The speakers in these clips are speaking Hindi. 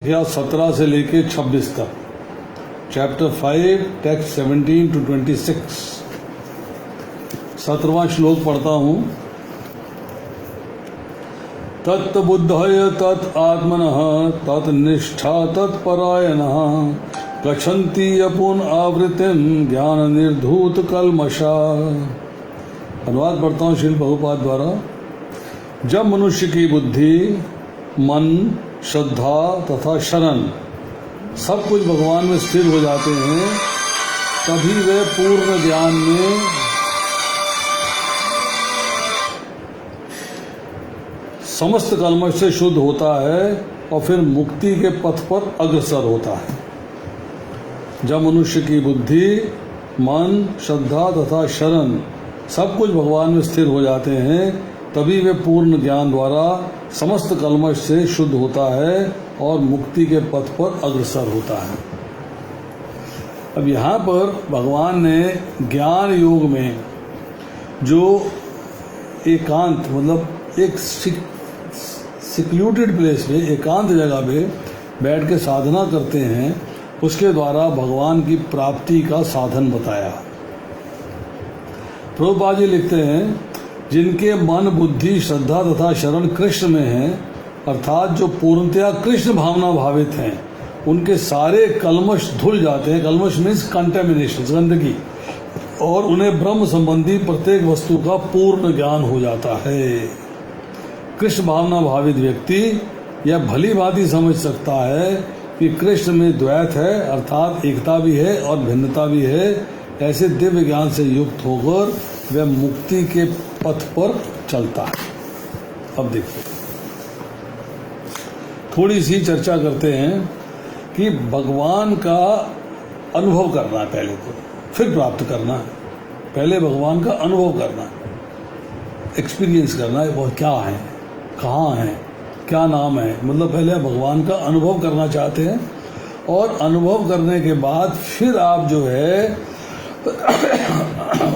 या 17 से लेके 26 तक, चैप्टर 5 टेक्स्ट 17 to 26। 17वां श्लोक पढ़ता हूँ। तत्बुद्धय तत् आत्मनः तत्निष्ठा तत्परायणः गच्छन्ति अपुन आवृतिम ज्ञान निर्धूत कल्मषा। अनुवाद पढ़ता हूँ श्रील प्रभुपाद द्वारा। जब मनुष्य की बुद्धि, मन, श्रद्धा तथा शरण सब कुछ भगवान में स्थिर हो जाते हैं, तभी वे पूर्ण ज्ञान में समस्त कल्मष से शुद्ध होता है और फिर मुक्ति के पथ पर अग्रसर होता है। जब मनुष्य की बुद्धि, मन, श्रद्धा तथा शरण सब कुछ भगवान में स्थिर हो जाते हैं, तभी वे पूर्ण ज्ञान द्वारा समस्त कल्मष से शुद्ध होता है और मुक्ति के पथ पर अग्रसर होता है। अब यहाँ पर भगवान ने ज्ञान योग में जो एकांत मतलब एक सिक्यूटेड प्लेस पे, एकांत जगह पे बैठ के साधना करते हैं, उसके द्वारा भगवान की प्राप्ति का साधन बताया। प्रभुपाद जी लिखते हैं, जिनके मन, बुद्धि, श्रद्धा तथा शरण कृष्ण में है, अर्थात जो पूर्णतया कृष्ण भावना भावित हैं, उनके सारे कल्मष धुल जाते हैं। कल्मष मीन्स कंटेमिनेशन, गंदगी, और उन्हें ब्रह्म संबंधी प्रत्येक वस्तु का पूर्ण ज्ञान हो जाता है। कृष्ण भावना भावित व्यक्ति यह भली भांति समझ सकता है कि कृष्ण में द्वैत है, अर्थात एकता भी है और भिन्नता भी है। ऐसे दिव्य ज्ञान से युक्त होकर वह मुक्ति के पथ पर चलता है। अब देखिए, थोड़ी सी चर्चा करते हैं कि भगवान का अनुभव करना है पहले, तो फिर प्राप्त करना है। पहले भगवान का अनुभव करना है, एक्सपीरियंस करना है, वो क्या है, कहाँ है, क्या नाम है। मतलब पहले भगवान का अनुभव करना चाहते हैं, और अनुभव करने के बाद फिर आप जो है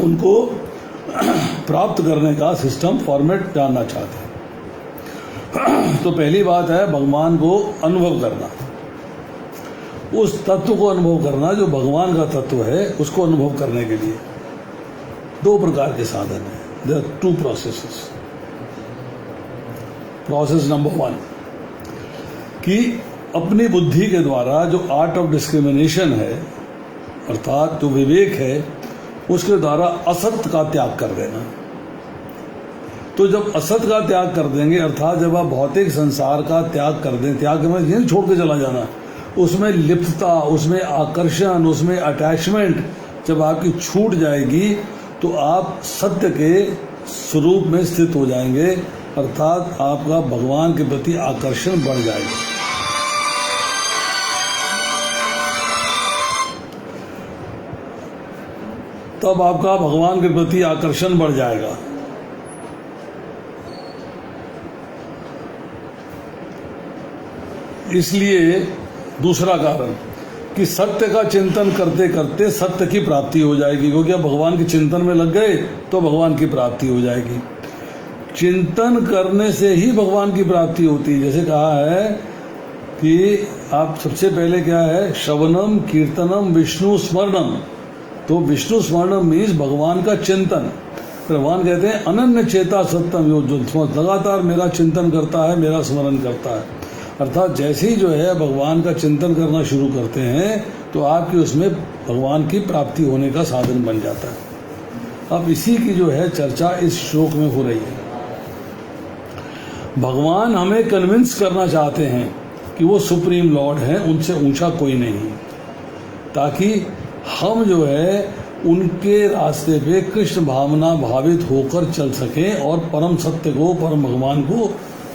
उनको प्राप्त करने का सिस्टम, फॉर्मेट जानना चाहते हैं। तो पहली बात है भगवान को अनुभव करना, उस तत्व को अनुभव करना जो भगवान का तत्व है, उसको अनुभव करने के लिए दो प्रकार के साधन हैं। There are two processes. Process number 1 कि अपनी बुद्धि के द्वारा जो आर्ट ऑफ डिस्क्रिमिनेशन है, अर्थात जो विवेक है, उसके द्वारा असत्य का त्याग कर देना। तो जब असत्य का त्याग कर देंगे, अर्थात जब आप भौतिक संसार का त्याग कर दें, त्याग में यही छोड़ के चला जाना, उसमें लिप्तता, उसमें आकर्षण, उसमें अटैचमेंट जब आपकी छूट जाएगी, तो आप सत्य के स्वरूप में स्थित हो जाएंगे, अर्थात आपका भगवान के प्रति आकर्षण बढ़ जाएगा। तब आपका भगवान के प्रति आकर्षण बढ़ जाएगा। इसलिए दूसरा कारण कि सत्य का चिंतन करते करते सत्य की प्राप्ति हो जाएगी, क्योंकि आप भगवान के चिंतन में लग गए तो भगवान की प्राप्ति हो जाएगी। चिंतन करने से ही भगवान की प्राप्ति होती है। जैसे कहा है कि आप सबसे पहले क्या है, श्रवणम कीर्तनम विष्णु स्मरणम। तो विष्णु स्मरण मीन्स भगवान का चिंतन। भगवान कहते हैं अनन्य चेता सत्यम, जो लगातार मेरा चिंतन करता है, मेरा स्मरण करता है। अर्थात जैसे ही जो है भगवान का चिंतन करना शुरू करते हैं, तो आपकी उसमें भगवान की प्राप्ति होने का साधन बन जाता है। अब इसी की जो है चर्चा इस श्लोक में हो रही है। भगवान हमें कन्विंस करना चाहते हैं कि वो सुप्रीम लॉर्ड हैं, उनसे ऊंचा कोई नहीं, ताकि हम जो है उनके रास्ते पे कृष्ण भावना भावित होकर चल सकें और परम सत्य को, परम भगवान को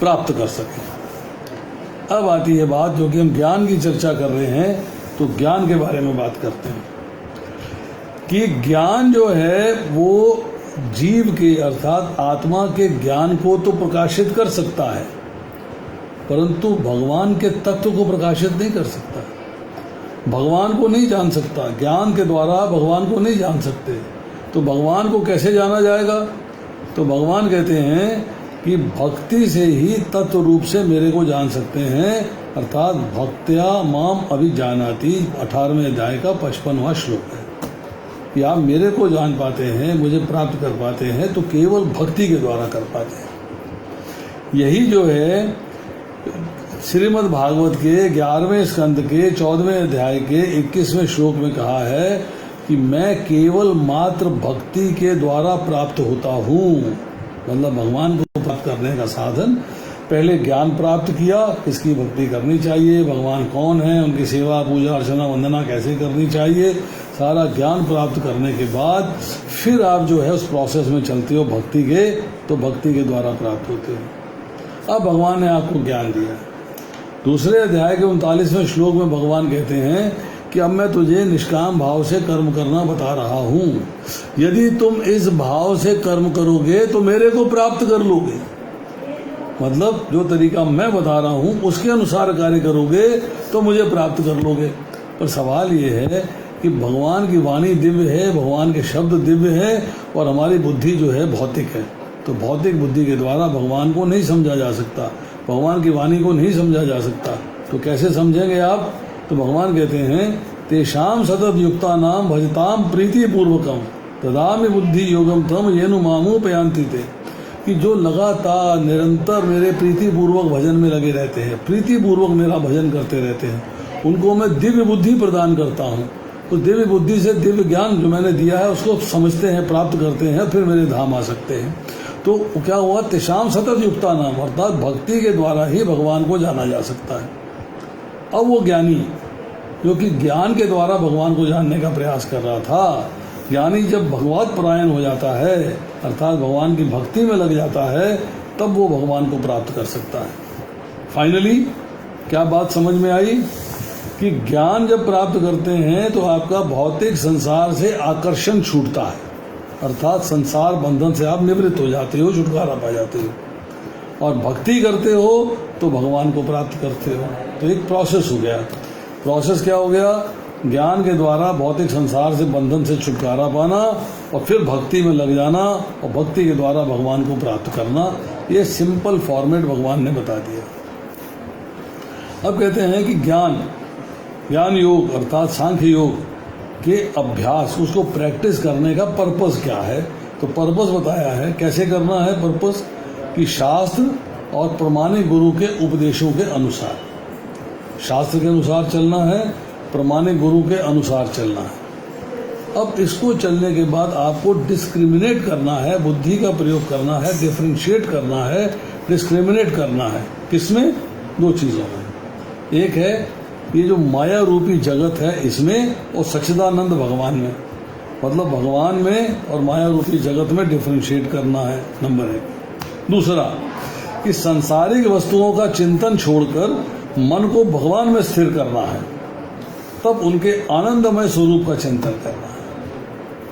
प्राप्त कर सकें। अब आती है बात, जो कि हम ज्ञान की चर्चा कर रहे हैं, तो ज्ञान के बारे में बात करते हैं कि ज्ञान जो है वो जीव के, अर्थात आत्मा के ज्ञान को तो प्रकाशित कर सकता है, परंतु भगवान के तत्व को प्रकाशित नहीं कर सकता। भगवान को नहीं जान सकता, ज्ञान के द्वारा भगवान को नहीं जान सकते। तो भगवान को कैसे जाना जाएगा? तो भगवान कहते हैं कि भक्ति से ही तत्व रूप से मेरे को जान सकते हैं, अर्थात भक्त्या माम अभिजानाति 18वें अध्याय का 55वां श्लोक है कि आप मेरे को जान पाते हैं, मुझे प्राप्त कर पाते हैं तो केवल भक्ति के द्वारा कर पाते हैं। यही जो है श्रीमद् भागवत के 11वें स्कंद के 14वें अध्याय के 21वें श्लोक में कहा है कि मैं केवल मात्र भक्ति के द्वारा प्राप्त होता हूँ। मतलब भगवान को प्राप्त करने का साधन, पहले ज्ञान प्राप्त किया, किसकी भक्ति करनी चाहिए, भगवान कौन है, उनकी सेवा पूजा अर्चना वंदना कैसे करनी चाहिए, सारा ज्ञान प्राप्त करने के बाद फिर आप जो है उस प्रोसेस में चलते हो भक्ति के, तो भक्ति के द्वारा प्राप्त होते हो। अब भगवान ने आपको ज्ञान दिया। दूसरे अध्याय के 39वें श्लोक में भगवान कहते हैं कि अब मैं तुझे निष्काम भाव से कर्म करना बता रहा हूँ, यदि तुम इस भाव से कर्म करोगे तो मेरे को प्राप्त कर लोगे। मतलब जो तरीका मैं बता रहा हूँ उसके अनुसार कार्य करोगे तो मुझे प्राप्त कर लोगे। पर सवाल ये है कि भगवान की वाणी दिव्य है, भगवान के शब्द दिव्य है और हमारी बुद्धि जो है भौतिक है, तो भौतिक बुद्धि के द्वारा भगवान को नहीं समझा जा सकता, भगवान की वाणी को नहीं समझा जा सकता। तो कैसे समझेंगे आप? तो भगवान कहते हैं तेषाम सतत युक्ता नाम भजताम प्रीति पूर्वकम तदामि बुद्धि योगम तम येनु मामू पयांति ते, कि जो लगातार निरंतर मेरे प्रीति पूर्वक भजन में लगे रहते हैं, प्रीति पूर्वक मेरा भजन करते रहते हैं, उनको मैं दिव्य बुद्धि प्रदान करता हूँ। तो दिव्य बुद्धि से दिव्य ज्ञान जो मैंने दिया है उसको समझते हैं, प्राप्त करते हैं, फिर मेरे धाम आ सकते हैं। तो क्या हुआ? तेषाम सतत युक्ता नाम, अर्थात भक्ति के द्वारा ही भगवान को जाना जा सकता है। अब वो ज्ञानी जो कि ज्ञान के द्वारा भगवान को जानने का प्रयास कर रहा था, ज्ञानी जब भगवत परायण हो जाता है अर्थात भगवान की भक्ति में लग जाता है, तब वो भगवान को प्राप्त कर सकता है। फाइनली क्या बात समझ में आई कि ज्ञान जब प्राप्त करते हैं तो आपका भौतिक संसार से आकर्षण छूटता है, अर्थात संसार बंधन से आप निवृत्त हो जाते हो, छुटकारा पा जाते हो, और भक्ति करते हो तो भगवान को प्राप्त करते हो। तो एक प्रोसेस हो गया। प्रोसेस क्या हो गया? ज्ञान के द्वारा भौतिक संसार से बंधन से छुटकारा पाना और फिर भक्ति में लग जाना और भक्ति के द्वारा भगवान को प्राप्त करना। ये सिंपल फॉर्मेट भगवान ने बता दिया। अब कहते हैं कि ज्ञान योग अर्थात सांख्य योग के अभ्यास, उसको प्रैक्टिस करने का पर्पस क्या है? तो पर्पस बताया है। कैसे करना है पर्पस? कि शास्त्र और प्रमाणिक गुरु के उपदेशों के अनुसार, शास्त्र के अनुसार चलना है, प्रमाणिक गुरु के अनुसार चलना है। अब इसको चलने के बाद आपको डिस्क्रिमिनेट करना है, बुद्धि का प्रयोग करना है, डिफरेंशिएट करना है, डिस्क्रिमिनेट करना है। किसमें? दो चीज़ों में। एक है ये जो माया रूपी जगत है इसमें, और सच्चिदानंद भगवान में, मतलब भगवान में और माया रूपी जगत में डिफरेंशिएट करना है, नंबर एक। दूसरा कि सांसारिक वस्तुओं का चिंतन छोड़कर मन को भगवान में स्थिर करना है, तब उनके आनंदमय स्वरूप का चिंतन करना है,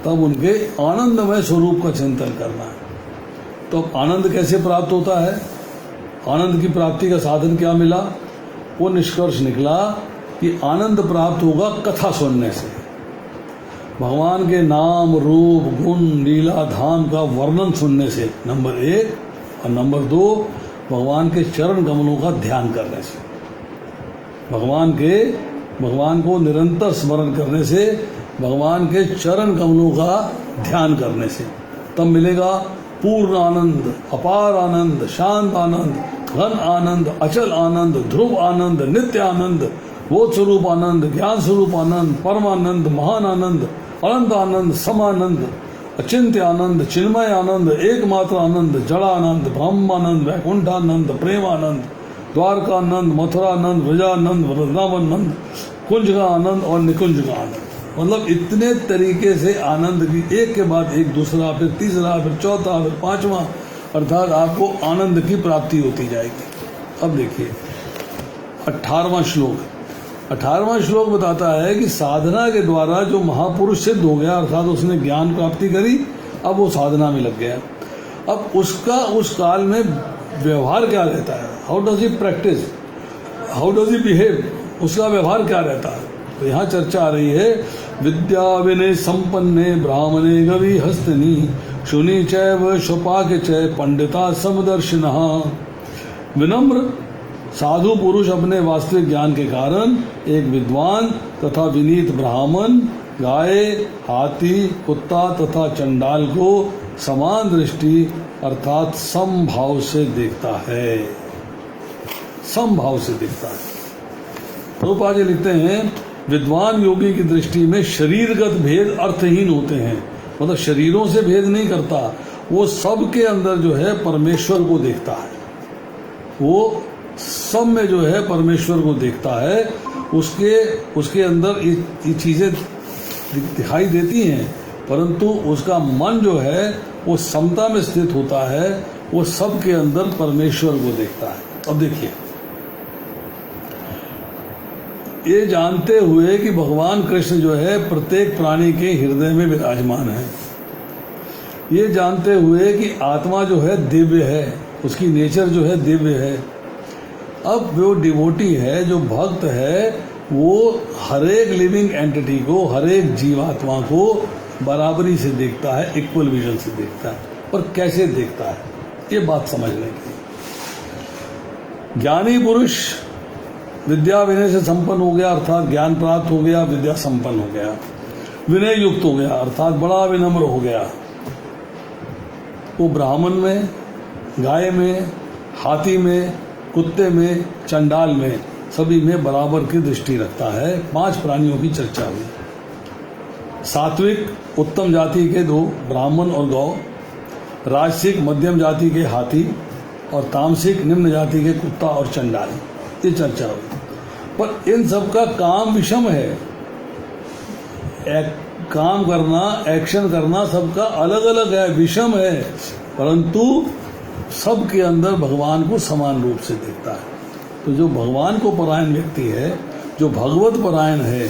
तब उनके आनंदमय स्वरूप का चिंतन करना है। तो आनंद कैसे प्राप्त होता है? आनंद की प्राप्ति का साधन क्या मिला? वो निष्कर्ष निकला कि आनंद प्राप्त होगा कथा सुनने से, भगवान के नाम रूप गुण लीला धाम का वर्णन सुनने से, नंबर एक, और नंबर दो भगवान के चरण कमलों का ध्यान करने से, भगवान को निरंतर स्मरण करने से, भगवान के चरण कमलों का ध्यान करने से, तब मिलेगा पूर्ण आनंद, अपार आनंद, शांत आनंद, घन आनंद, अचल आनंद, ध्रुव आनंद, नित्य आनंद, बोध स्वरूप आनंद, ज्ञान स्वरूप आनंद, परमानंद, महान आनंद, अनंत आनंद, समानंद, अचिंत्य आनंद, चिन्मय आनंद, एकमात्र आनंद, जड़ानंद, ब्रह्मानंद, वैकुंठानंद, प्रेमानंद, द्वारकानंद, मथुरानंद, ब्रजानंद, वृंदावनंद, कुंज का आनंद और निकुंज का आनंद। मतलब इतने तरीके से आनंद की एक के बाद एक दूसरा, फिर तीसरा, फिर चौथा, फिर पांचवा, अर्थात आपको आनंद की प्राप्ति होती जाएगी। अब देखिए 18वां श्लोक। 18वां श्लोक बताता है कि साधना के द्वारा जो महापुरुष सिद्ध हो गया, अर्थात उसने ज्ञान प्राप्ति करी, अब वो साधना में लग गया। अब उसका उस काल में व्यवहार क्या रहता है? How does he practice, how does he behave, उसका व्यवहार क्या रहता है? तो यहाँ चर्चा आ रही है विद्या विनय संपन्ने ब्राह्मणे गवि हस्तनी शुनि चैव स्वपाक चय पंडिता समदर्शिनः। विनम्र साधु पुरुष अपने वास्तविक ज्ञान के कारण एक विद्वान तथा विनीत ब्राह्मण, गाय, हाथी, कुत्ता तथा चंडाल को समान दृष्टि अर्थात समभाव से देखता है। समभाव से देखता है। प्रभुपाद जी लिखते हैं, विद्वान योगी की दृष्टि में शरीरगत भेद अर्थहीन होते हैं। मतलब शरीरों से भेद नहीं करता, वो सब के अंदर जो है परमेश्वर को देखता है। वो सब में जो है परमेश्वर को देखता है। उसके अंदर ये चीजें दिखाई देती हैं, परंतु उसका मन जो है वो समता में स्थित होता है। वो सब के अंदर परमेश्वर को देखता है। अब देखिए, ये जानते हुए कि भगवान कृष्ण जो है प्रत्येक प्राणी के हृदय में विराजमान है, ये जानते हुए कि आत्मा जो है दिव्य है, उसकी नेचर जो है दिव्य है। अब वो डिवोटी है, जो भक्त है, वो हर एक लिविंग एंटिटी को, हर एक जीवात्मा को बराबरी से देखता है, इक्वल विजन से देखता है। पर कैसे देखता है, ये बात समझने की। ज्ञानी पुरुष विद्या विनय से संपन्न हो गया, अर्थात ज्ञान प्राप्त हो गया, विद्या संपन्न हो गया, विनय युक्त हो गया, अर्थात बड़ा विनम्र हो गया। वो ब्राह्मण में, गाय में, हाथी में, कुत्ते में, चंडाल में, सभी में बराबर की दृष्टि रखता है। 5 प्राणियों की चर्चा हुई। सात्विक उत्तम जाति के 2 ब्राह्मण और गौ, राजसिक मध्यम जाति के हाथी और तामसिक निम्न जाति के कुत्ता और चंडाल, ये चर्चा हुई। पर इन सब का काम विषम है। काम करना, एक्शन करना सबका अलग अलग है, विषम है, परंतु सब के अंदर भगवान को समान रूप से देखता है। तो जो भगवान को परायण व्यक्ति है, जो भगवत परायण है,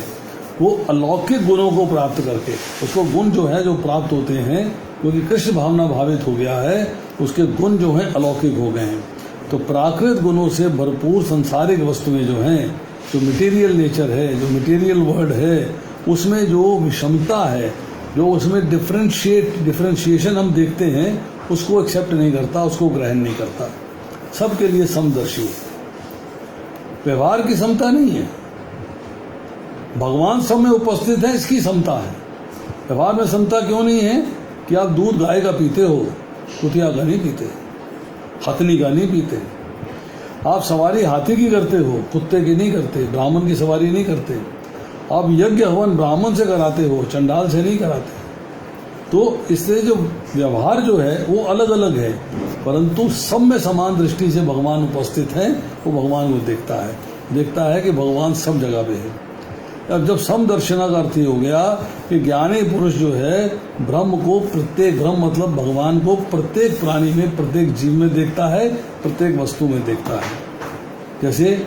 वो अलौकिक गुणों को प्राप्त करके, उसको गुण जो है जो प्राप्त होते हैं, क्योंकि कृष्ण भावना भावित हो गया है, उसके गुण जो हैं अलौकिक हो गए हैं। तो प्राकृत गुणों से भरपूर संसारिक वस्तुएं जो हैं, जो मटेरियल नेचर है, जो मटेरियल वर्ल्ड है, उसमें जो विषमता है, जो उसमें डिफरेंशिएशन हम देखते हैं, उसको एक्सेप्ट नहीं करता, उसको ग्रहण नहीं करता। सबके लिए समदर्शी। व्यवहार की समता नहीं है, भगवान सब में उपस्थित है, इसकी समता है। व्यवहार में समता क्यों नहीं है कि आप दूध गाय का पीते हो, कुतिया का नहीं पीते, हथनी का नहीं पीते। आप सवारी हाथी की करते हो, कुत्ते की नहीं करते, ब्राह्मण की सवारी नहीं करते। आप यज्ञ हवन ब्राह्मण से कराते हो, चंडाल से नहीं कराते। तो इसलिए जो व्यवहार जो है वो अलग अलग है, परंतु सब में समान दृष्टि से भगवान उपस्थित है। वो भगवान को देखता है कि भगवान सब जगह पे है। अब जब समदर्शना का अर्थ हो गया कि ज्ञानी पुरुष जो है ब्रह्म को, प्रत्येक ब्रह्म मतलब भगवान को प्रत्येक प्राणी में, प्रत्येक जीव में देखता है, प्रत्येक वस्तु में देखता है। जैसे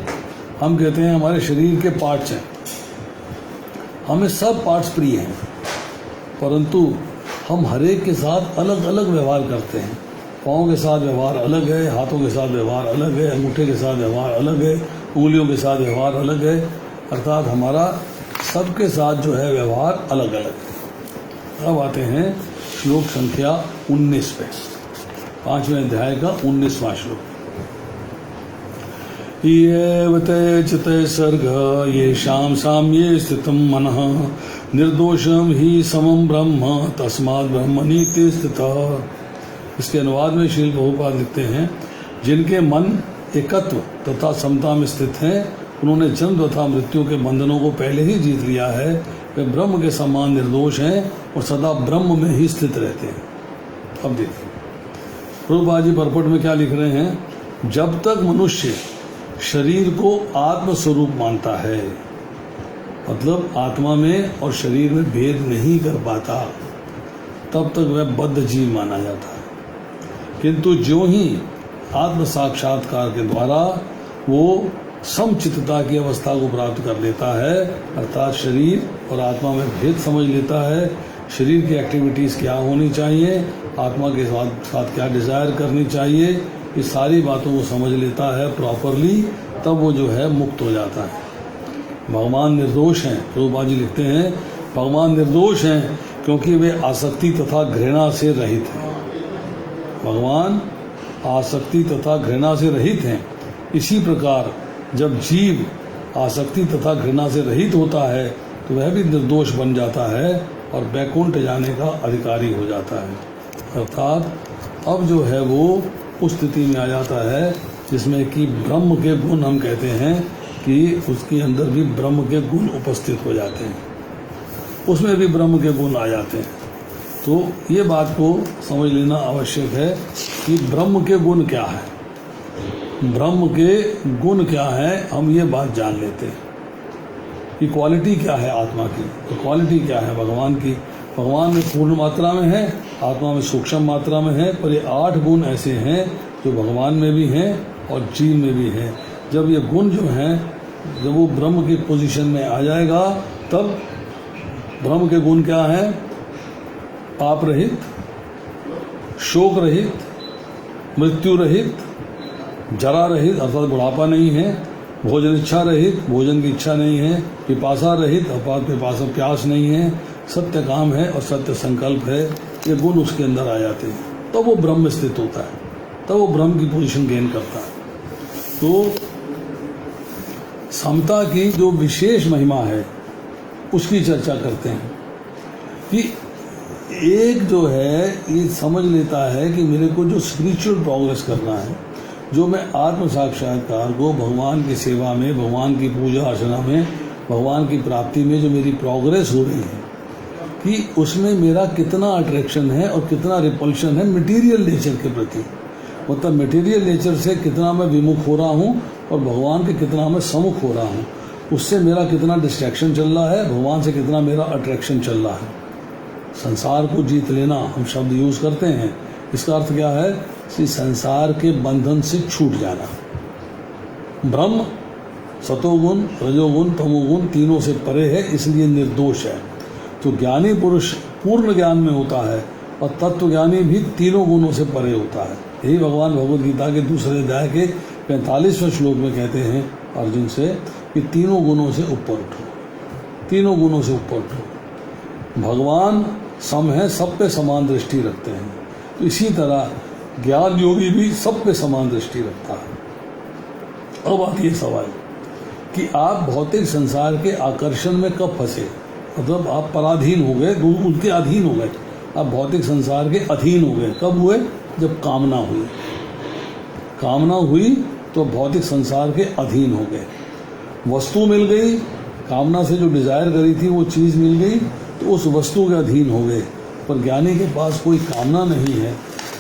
हम कहते हैं हमारे शरीर के पार्ट्स हैं, हमें सब पार्ट्स प्रिय हैं, परंतु हम हर एक के साथ अलग अलग व्यवहार करते हैं। पाँव के साथ व्यवहार अलग है, हाथों के साथ व्यवहार अलग है, अंगूठे के साथ व्यवहार अलग है, उंगलियों के साथ व्यवहार अलग है, अर्थात हमारा सबके साथ जो है व्यवहार अलग अलग है। अब आते हैं श्लोक संख्या 19 पे, 5वें अध्याय का 19वां श्लोक। येव ते चिते सर्ग येषां साम्ये स्थितं मनः निर्दोषम ही समम ब्रह्म तस्मात् ब्रह्मणीति स्थितः। इसके अनुवाद में श्रील प्रभुपाद लिखते हैं, जिनके मन एकत्व तथा समता में स्थित हैं, उन्होंने जन्म तथा मृत्यु के बंधनों को पहले ही जीत लिया है, वे ब्रह्म के समान निर्दोष हैं और सदा ब्रह्म में ही स्थित रहते हैं। अब देखिए प्रभुपाद जी परपट में क्या लिख रहे हैं, जब तक मनुष्य शरीर को आत्म स्वरूप मानता है, मतलब आत्मा में और शरीर में भेद नहीं कर पाता, तब तक वह बद्ध जीव माना जाता है। किंतु ज्यों ही आत्म साक्षात्कार के द्वारा वो समचित्तता की अवस्था को प्राप्त कर लेता है, अर्थात शरीर और आत्मा में भेद समझ लेता है, शरीर की एक्टिविटीज़ क्या होनी चाहिए, आत्मा के साथ क्या डिज़ायर करनी चाहिए, ये सारी बातों को समझ लेता है प्रॉपरली, तब वो जो है मुक्त हो जाता है। भगवान निर्दोष हैं, प्रभुपाद जी लिखते हैं, भगवान निर्दोष हैं क्योंकि वे आसक्ति तथा घृणा से रहित हैं। भगवान आसक्ति तथा घृणा से रहित हैं, इसी प्रकार जब जीव आसक्ति तथा घृणा से रहित होता है तो वह भी निर्दोष बन जाता है और वैकुंठ जाने का अधिकारी हो जाता है। अर्थात अब जो है वो उस स्थिति में आ जाता है जिसमें कि ब्रह्म के गुण, हम कहते हैं कि उसके अंदर भी ब्रह्म के गुण उपस्थित हो जाते हैं, उसमें भी ब्रह्म के गुण आ जाते हैं। तो ये बात को समझ लेना आवश्यक है कि ब्रह्म के गुण क्या है, ब्रह्म के गुण क्या है, हम ये बात जान लेते हैं कि क्वालिटी क्या है आत्मा की। तो क्वालिटी क्या है भगवान की, भगवान में पूर्ण मात्रा में है, आत्मा में सूक्ष्म मात्रा में है, पर ये 8 गुण ऐसे हैं जो भगवान में भी हैं और जीव में भी हैं। जब ये गुण जो हैं, जब वो ब्रह्म की पोजीशन में आ जाएगा, तब ब्रह्म के गुण क्या हैं? पाप रहित, शोक रहित, मृत्यु रहित, जरा रहित अर्थात बुढ़ापा नहीं है, भोजन इच्छा रहित, भोजन की इच्छा नहीं है, पिपासा रहित अर्थात पिपासा प्यास नहीं है, सत्य काम है और सत्य संकल्प है। ये गुण उसके अंदर आ जाते हैं, तब वो ब्रह्म में स्थित होता है, तब वो ब्रह्म की पोजीशन गेन करता है। तो समता की जो विशेष महिमा है उसकी चर्चा करते हैं कि एक जो है ये समझ लेता है कि मेरे को जो स्पिरिचुअल प्रोग्रेस करना है, जो मैं आत्म साक्षात्कार को भगवान की सेवा में, भगवान की पूजा अर्चना में, भगवान की प्राप्ति में जो मेरी प्रोग्रेस हो रही है कि उसमें मेरा कितना अट्रैक्शन है और कितना रिपल्शन है मटेरियल नेचर के प्रति, मतलब मटेरियल नेचर से कितना मैं विमुख हो रहा हूँ और भगवान के कितना मैं सम्मुख हो रहा हूँ, उससे मेरा कितना डिस्ट्रैक्शन चल रहा है, भगवान से कितना मेरा अट्रैक्शन चल रहा है। संसार को जीत लेना हम शब्द यूज करते हैं, इसका अर्थ क्या है कि संसार के बंधन से छूट जाना। ब्रह्म सतोगुण, रजोगुण, तमोगुण तीनों से परे है, इसलिए निर्दोष है। तो ज्ञानी पुरुष पूर्ण ज्ञान में होता है और तत्व ज्ञानी भी तीनों गुणों से परे होता है। यही भगवान भगवद गीता के दूसरे अध्याय के 45वें श्लोक में कहते हैं अर्जुन से कि तीनों गुणों से ऊपर उठो, तीनों गुणों से ऊपर उठो। भगवान सम है, सब पे समान दृष्टि रखते हैं, तो इसी तरह ज्ञान योगी भी सब पे समान दृष्टि रखता है। अब आती है सवाल कि आप भौतिक संसार के आकर्षण में कब फंसे, मतलब आप पराधीन हो गए, उनके अधीन हो गए, आप भौतिक संसार के अधीन हो गए। कब हुए? जब कामना हुई, कामना हुई तो भौतिक संसार के अधीन हो गए। वस्तु मिल गई, कामना से जो डिजायर करी थी वो चीज़ मिल गई तो उस वस्तु के अधीन हो गए। पर ज्ञानी के पास कोई कामना नहीं है,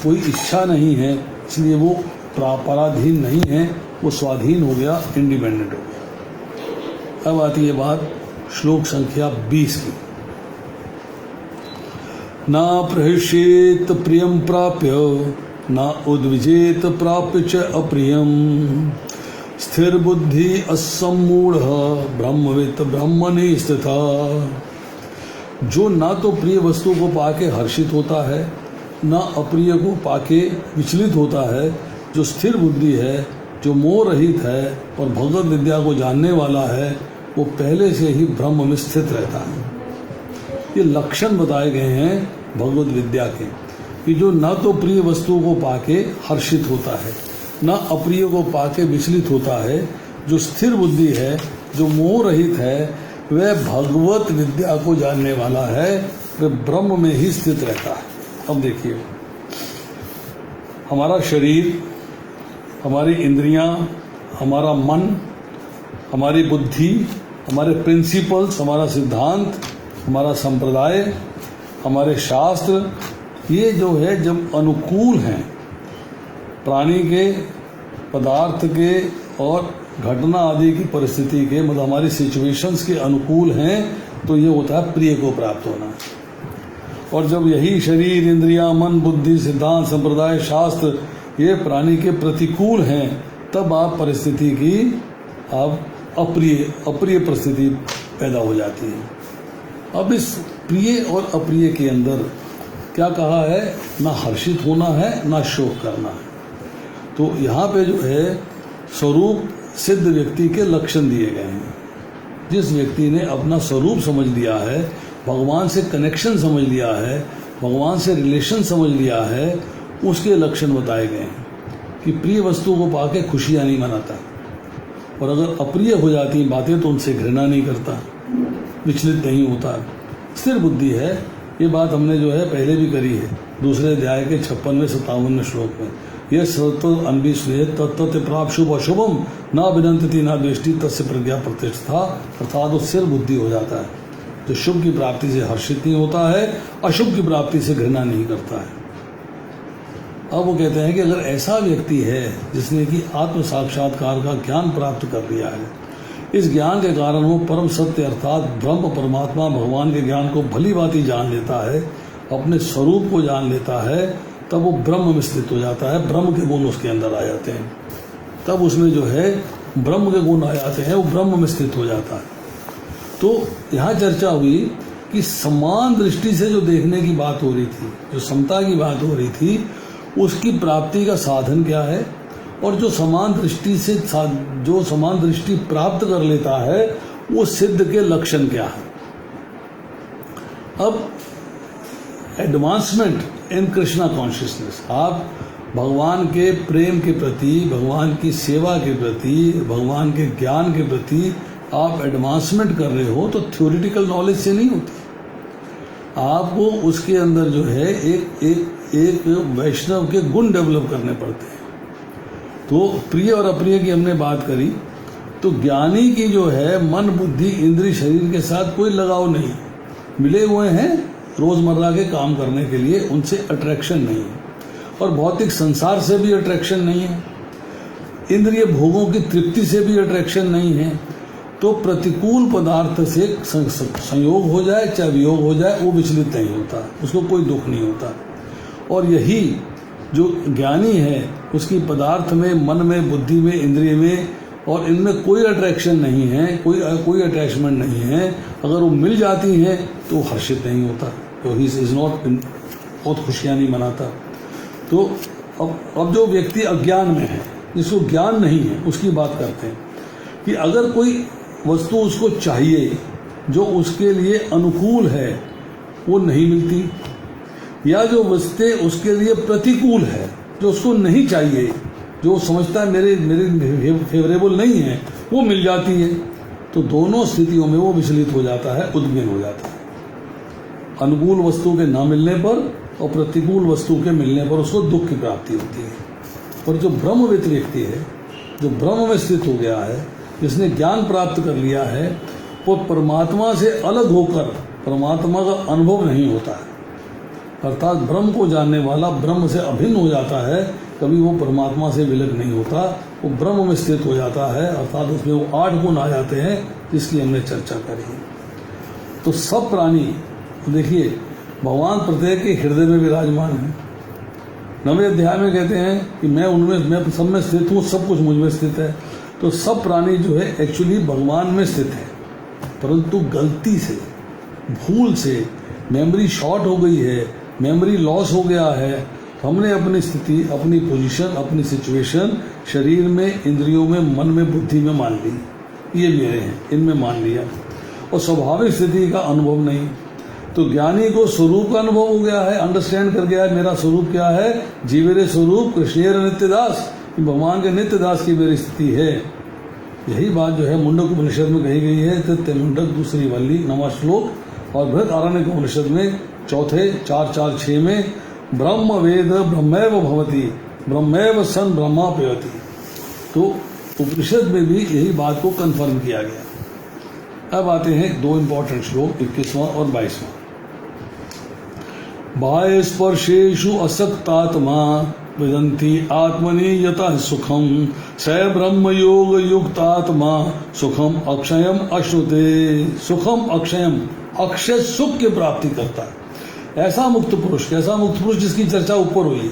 कोई इच्छा नहीं है, इसलिए वो पराधीन नहीं है, वो स्वाधीन हो गया, इंडिपेंडेंट हो गया। अब आती है बात श्लोक संख्या 20 की। ना प्रहृष्येत प्रियम प्राप्य, ना उद्विजेत प्राप्य च अप्रियम, स्थिर बुद्धि असम्मूढ़ ब्रह्मवित् ब्रह्मणि स्थिता। जो ना तो प्रिय वस्तु को पाके हर्षित होता है, ना अप्रिय को पाके विचलित होता है, जो स्थिर बुद्धि है, जो मोह रहित है और भगवत विद्या को जानने वाला है, वो पहले से ही ब्रह्म में स्थित रहता है। ये लक्षण बताए गए हैं भगवत विद्या के कि जो न तो प्रिय वस्तु को पाके हर्षित होता है, न अप्रिय को पाके विचलित होता है, जो स्थिर बुद्धि है, जो मोह रहित है, वह भगवत विद्या को जानने वाला है, वह ब्रह्म में ही स्थित रहता है। अब देखिए, हमारा शरीर, हमारी इंद्रियां, हमारा मन, हमारी बुद्धि, हमारे प्रिंसिपल्स, हमारा सिद्धांत, हमारा संप्रदाय, हमारे शास्त्र, ये जो है जब अनुकूल हैं प्राणी के, पदार्थ के और घटना आदि की परिस्थिति के, मतलब हमारी सिचुएशंस के अनुकूल हैं, तो ये होता है प्रिय को प्राप्त होना। और जब यही शरीर, इंद्रियां, मन, बुद्धि, सिद्धांत, संप्रदाय, शास्त्र ये प्राणी के प्रतिकूल हैं, तब आप परिस्थिति की आप अप्रिय परिस्थिति पैदा हो जाती है। अब इस प्रिय और अप्रिय के अंदर क्या कहा है? ना हर्षित होना है, ना शोक करना है। तो यहाँ पे जो है स्वरूप सिद्ध व्यक्ति के लक्षण दिए गए हैं। जिस व्यक्ति ने अपना स्वरूप समझ लिया है, भगवान से कनेक्शन समझ लिया है, भगवान से रिलेशन समझ लिया है, उसके लक्षण बताए गए हैं। कि प्रिय वस्तु को पाके खुशियां नहीं मनाता, और अगर अप्रिय हो जाती बातें तो उनसे घृणा नहीं करता, विचलित नहीं होता, स्थिर बुद्धि है। ये बात हमने जो है पहले भी करी है, दूसरे अध्याय के 56वें-57वें श्लोक में। यह सत्व अन्विष्णु तत्व प्राप्त शुभ अशुभम न अभिनंदति न द्वेष्टि तस्य प्रज्ञा प्रतिष्ठा, अर्थात वो स्थिर बुद्धि हो जाता है, जो शुभ की प्राप्ति से हर्षित नहीं होता है, अशुभ की प्राप्ति से घृणा नहीं करता है। अब वो कहते हैं कि अगर ऐसा व्यक्ति है जिसने कि आत्म साक्षात्कार का ज्ञान प्राप्त कर लिया है, इस ज्ञान के कारण वो परम सत्य अर्थात ब्रह्म परमात्मा भगवान के ज्ञान को भली भांति जान लेता है, अपने स्वरूप को जान लेता है, तब वो ब्रह्म में स्थित हो जाता है, ब्रह्म के गुण उसके अंदर आ जाते हैं, तब उसमें जो है ब्रह्म के गुण आ जाते हैं, वो ब्रह्म में स्थित हो जाता है। तो यहाँ चर्चा हुई कि समान दृष्टि से जो देखने की बात हो रही थी, जो समता की बात हो रही थी, उसकी प्राप्ति का साधन क्या है, और जो समान दृष्टि प्राप्त कर लेता है वो सिद्ध के लक्षण क्या है। अब एडवांसमेंट इन कृष्णा कॉन्शियसनेस, आप भगवान के प्रेम के प्रति, भगवान की सेवा के प्रति, भगवान के ज्ञान के प्रति आप एडवांसमेंट कर रहे हो तो थ्योरेटिकल नॉलेज से नहीं होती, आपको उसके अंदर जो है एक वैष्णव के गुण डेवलप करने पड़ते हैं। तो प्रिय और अप्रिय की हमने बात करी, तो ज्ञानी की जो है मन बुद्धि इंद्रिय शरीर के साथ कोई लगाव नहीं, मिले हुए हैं रोजमर्रा के काम करने के लिए, उनसे अट्रैक्शन नहीं है, और भौतिक संसार से भी अट्रैक्शन नहीं है, इंद्रिय भोगों की तृप्ति से भी अट्रैक्शन नहीं है। तो प्रतिकूल पदार्थ से संयोग हो जाए चाहे वियोग हो जाए वो विचलित नहीं होता, उसको कोई दुख नहीं होता। और यही जो ज्ञानी है उसकी पदार्थ में, मन में, बुद्धि में, इंद्रिय में और इनमें कोई अट्रैक्शन नहीं है, कोई अटैचमेंट नहीं है, अगर वो मिल जाती हैं तो हर्षित नहीं होता, तो ही इज नॉट, बहुत खुशियाँ नहीं मनाता। तो अब जो व्यक्ति अज्ञान में है, जिसको ज्ञान नहीं है, उसकी बात करते हैं कि अगर कोई वस्तु उसको चाहिए जो उसके लिए अनुकूल है वो नहीं मिलती, या जो वस्तुएं उसके लिए प्रतिकूल है जो उसको नहीं चाहिए, जो समझता है मेरे फेवरेबल नहीं है, वो मिल जाती है, तो दोनों स्थितियों में वो विचलित हो जाता है, उद्विग्न हो जाता है। अनुकूल वस्तु के ना मिलने पर और प्रतिकूल वस्तु के मिलने पर उसको दुख की प्राप्ति होती है। और जो ब्रह्मविद व्यक्ति है, जो ब्रह्म में स्थित हो गया है, जिसने ज्ञान प्राप्त कर लिया है, वो परमात्मा से अलग होकर परमात्मा का अनुभव नहीं होता है, अर्थात ब्रह्म को जानने वाला ब्रह्म से अभिन्न हो जाता है, कभी वो परमात्मा से विलग नहीं होता, वो ब्रह्म में स्थित हो जाता है, अर्थात उसमें वो 8 गुण आ जाते हैं जिसकी हमने चर्चा करी है। तो सब प्राणी देखिए भगवान प्रत्येक के हृदय में विराजमान है। 9वें अध्याय में कहते हैं कि मैं सब में स्थित हूँ, सब कुछ मुझ में स्थित है। तो सब प्राणी जो है एक्चुअली भगवान में स्थित है, परंतु गलती से, भूल से मेमोरी शॉर्ट हो गई है, मेमोरी लॉस हो गया है, हमने अपनी स्थिति, अपनी पोजीशन, अपनी सिचुएशन शरीर में, इंद्रियों में, मन में, बुद्धि में मान ली, ये मेरे हैं, इनमें मान लिया, और स्वाभाविक स्थिति का अनुभव नहीं। तो ज्ञानी को स्वरूप का अनुभव हो गया है, अंडरस्टैंड कर गया है मेरा स्वरूप क्या है, जीवेरे स्वरूप कृष्णेर नित्यदास, भगवान के नित्यदास की मेरी स्थिति है। यही बात जो है मुंडक उपनिषद में कही गई है, तृतीय मुंडक 2री वल्ली 9वां श्लोक, और बृहदारण्यक उपनिषद में 4 4 6 में ब्रह्म वेद ब्रह्मैव भवति ब्रह्मैव सन ब्रह्मा पयति। तो उपनिषद में भी यही बात को कंफर्म किया गया। अब आते हैं 2 इंपॉर्टेंट श्लोक 21वां और 22वां। बाह्य स्पर्शेषु असक्तात्मा विदन्ति आत्मनि यतः सुखम स ब्रह्म योग युक्तात्मा सुखम अक्षयम अश्नुते। सुखम अक्षयम, अक्षय सुख की प्राप्ति करता है ऐसा मुक्त पुरुष। कैसा मुक्त पुरुष? जिसकी चर्चा ऊपर हुई है,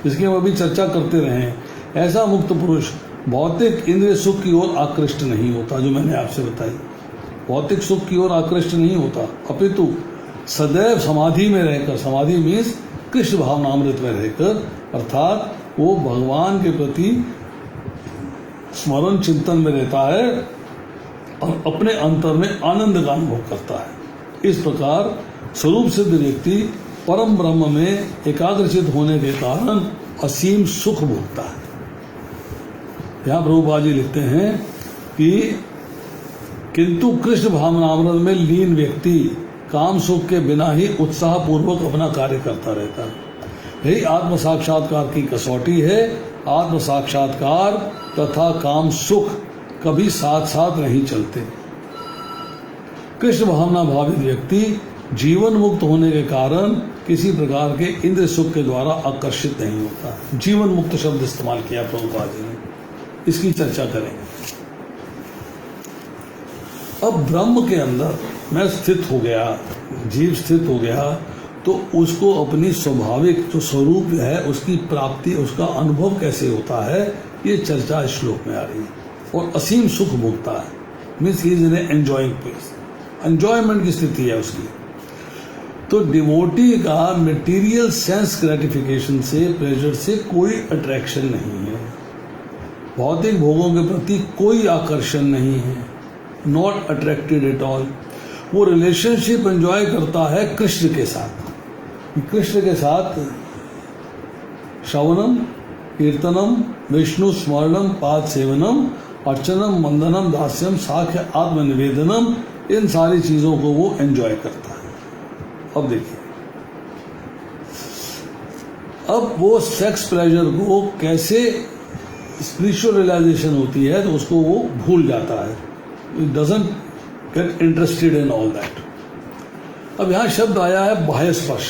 जिसकी हम अभी चर्चा करते रहे हैं। ऐसा मुक्त पुरुष भौतिक इंद्रिय सुख की ओर आकृष्ट नहीं होता, जो मैंने आपसे बताई, भौतिक सुख की ओर आकृष्ट नहीं होता, अपितु सदैव समाधि में रहकर, समाधि मीन्स कृष्ण भावनामृत में रहकर, अर्थात वो भगवान के प्रति स्मरण चिंतन में रहता है और अपने अंतर में आनंद का अनुभव करता है। इस प्रकार स्वरूप सिद्ध व्यक्ति परम ब्रह्म में एकाग्रचित होने के कारण असीम सुख भोगता है। यहाँ प्रभुपाद जी लिखते हैं कि किंतु कृष्ण भावनामृत में लीन व्यक्ति काम सुख के बिना ही उत्साह पूर्वक अपना कार्य करता रहता है। यही आत्म साक्षात्कार की कसौटी है। आत्म साक्षात्कार तथा काम सुख कभी साथ साथ नहीं चलते। कृष्ण भावना भावित व्यक्ति जीवन मुक्त होने के कारण किसी प्रकार के इंद्र सुख के द्वारा आकर्षित नहीं होता। जीवन मुक्त शब्द इस्तेमाल किया प्रभुपाद जी ने, इसकी चर्चा करेंगे। अब ब्रह्म के अंदर मैं स्थित हो गया, जीव स्थित हो गया, तो उसको अपनी स्वाभाविक जो स्वरूप है उसकी प्राप्ति, उसका अनुभव कैसे होता है, ये चर्चा इस श्लोक में आ रही है। और असीम सुख भोगता है, means he is in enjoying place, enjoyment की स्थिति है उसकी। तो डिवोटी का मटेरियल सेंस ग्रेटिफिकेशन से, प्लेजर से कोई अट्रैक्शन नहीं है, भौतिक भोगों के प्रति कोई आकर्षण नहीं है, नॉट अट्रैक्टेड एट ऑल। वो रिलेशनशिप एंजॉय करता है कृष्ण के साथ। कृष्ण के साथ श्रवणम, कीर्तनम, विष्णु स्मरणम, पाद सेवनम, अर्चनम, वंदनम, दास्यम, साख्य, आत्मनिवेदनम, इन सारी चीजों को वो एंजॉय करता है। अब देखिए, अब वो सेक्स प्लेजर को कैसे स्पिरिचुअल रियलाइजेशन होती है तो उसको वो भूल जाता है। It doesn't get interested in all that. अब यहां शब्द आया है बाह्य स्पर्श,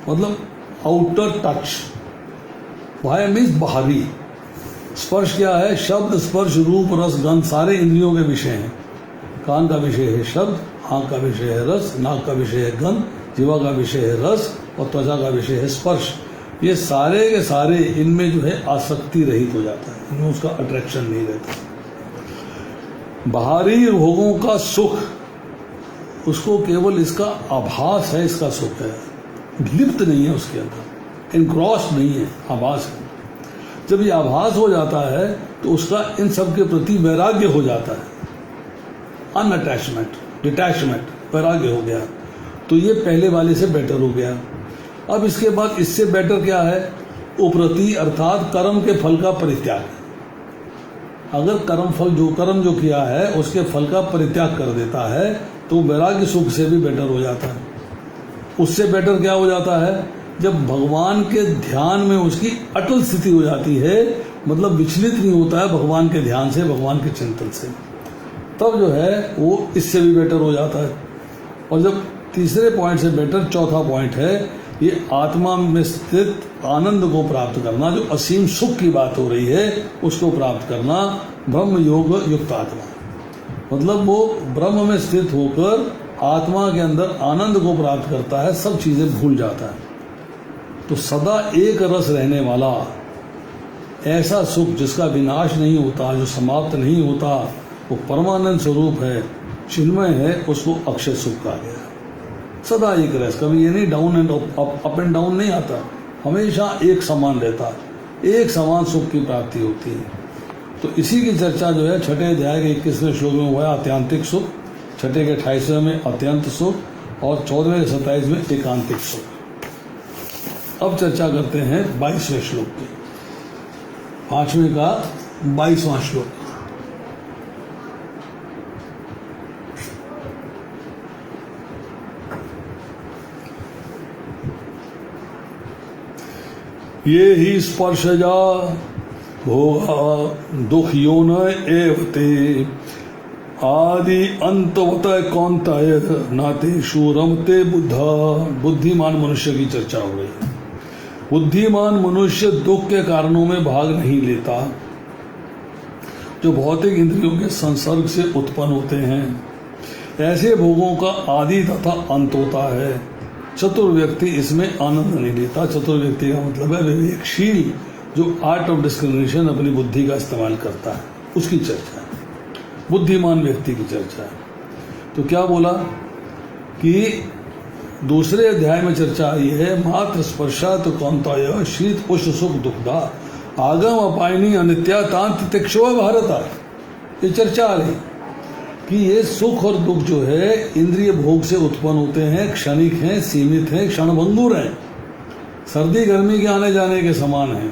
मतलब आउटर टच। बाह्य मीन्स बाहरी, स्पर्श क्या है? शब्द, स्पर्श, रूप, रस, गंध सारे इंद्रियों के विषय हैं। कान का विषय है शब्द, आंख का विषय है रस, नाक का विषय है गंध, जीवा का विषय है रस और त्वचा का विषय है स्पर्श। ये सारे के सारे इनमें जो है आसक्ति रहित हो जाता है, इनमें उसका अट्रैक्शन नहीं रहता। बाहरी भोगों का सुख उसको केवल इसका आभास है, इसका सुख है, लिप्त नहीं है उसके अंदर, इनक्रॉस नहीं है, आभास है। जब ये आभास हो जाता है तो उसका इन सब के प्रति वैराग्य हो जाता है, अनअटैचमेंट, डिटैचमेंट, वैराग्य हो गया। तो ये पहले वाले से बेटर हो गया। अब इसके बाद इससे बेटर क्या है? उपरति, अर्थात कर्म के फल का परित्याग। अगर कर्म जो किया है उसके फल का परित्याग कर देता है तो वैराग्य सुख से भी बेटर हो जाता है। उससे बेटर क्या हो जाता है? जब भगवान के ध्यान में उसकी अटल स्थिति हो जाती है, मतलब विचलित नहीं होता है भगवान के ध्यान से, भगवान के चिंतन से, तब जो है वो इससे भी बेटर हो जाता है। और जब तीसरे पॉइंट से बेटर चौथा पॉइंट है, ये आत्मा में स्थित आनंद को प्राप्त करना, जो असीम सुख की बात हो रही है उसको प्राप्त करना, ब्रह्म योग युक्त आत्मा, मतलब वो ब्रह्म में स्थित होकर आत्मा के अंदर आनंद को प्राप्त करता है, सब चीजें भूल जाता है। तो सदा एक रस रहने वाला ऐसा सुख जिसका विनाश नहीं होता, जो समाप्त नहीं होता, वो परमानंद स्वरूप है, चिन्मय है, उसको अक्षय सुख कहा गया। सदा एक रस, कभी ये नहीं down and up and down नहीं आता, हमेशा एक समान रहता है, एक समान सुख की प्राप्ति होती है। तो इसी की चर्चा जो है छठे अध्याय के 21वें श्लोक में हुआ, आत्यांतिक सुख, छठे के 28वें में अत्यंत सुख और 14वें के 27वें में एकांतिक सुख। अब चर्चा करते हैं 22वें श्लोक की, 5वें का 22वां श्लोक। ये ही स्पर्शजा भोगा दुख योन एवते आदि अंतवत कौंतय नाते शूरमते बुद्धा। बुद्धिमान मनुष्य की चर्चा हो रही है। बुद्धिमान मनुष्य दुख के कारणों में भाग नहीं लेता जो भौतिक इंद्रियों के संसर्ग से उत्पन्न होते हैं। ऐसे भोगों का आदि तथा अंत होता है। चतुर व्यक्ति इसमें आनंद नहीं लेता। चतुर व्यक्ति का मतलब है विवेकशील, जो आर्ट ऑफ डिस्क्रिमिनेशन अपनी बुद्धि का इस्तेमाल करता है, उसकी चर्चा है। बुद्धिमान व्यक्ति की चर्चा है। तो क्या बोला कि दूसरे अध्याय में चर्चा आई है, मात्र स्पर्शात कौंताय शीत उष्ण सुख दुखदा आगम अपायनी अनित्या तांत तिक्षव भारता। ये चर्चा आ रही कि ये सुख और दुख जो है इंद्रिय भोग से उत्पन्न होते हैं, क्षणिक हैं, सीमित हैं, क्षणभंगुर हैं, सर्दी गर्मी के आने जाने के समान हैं।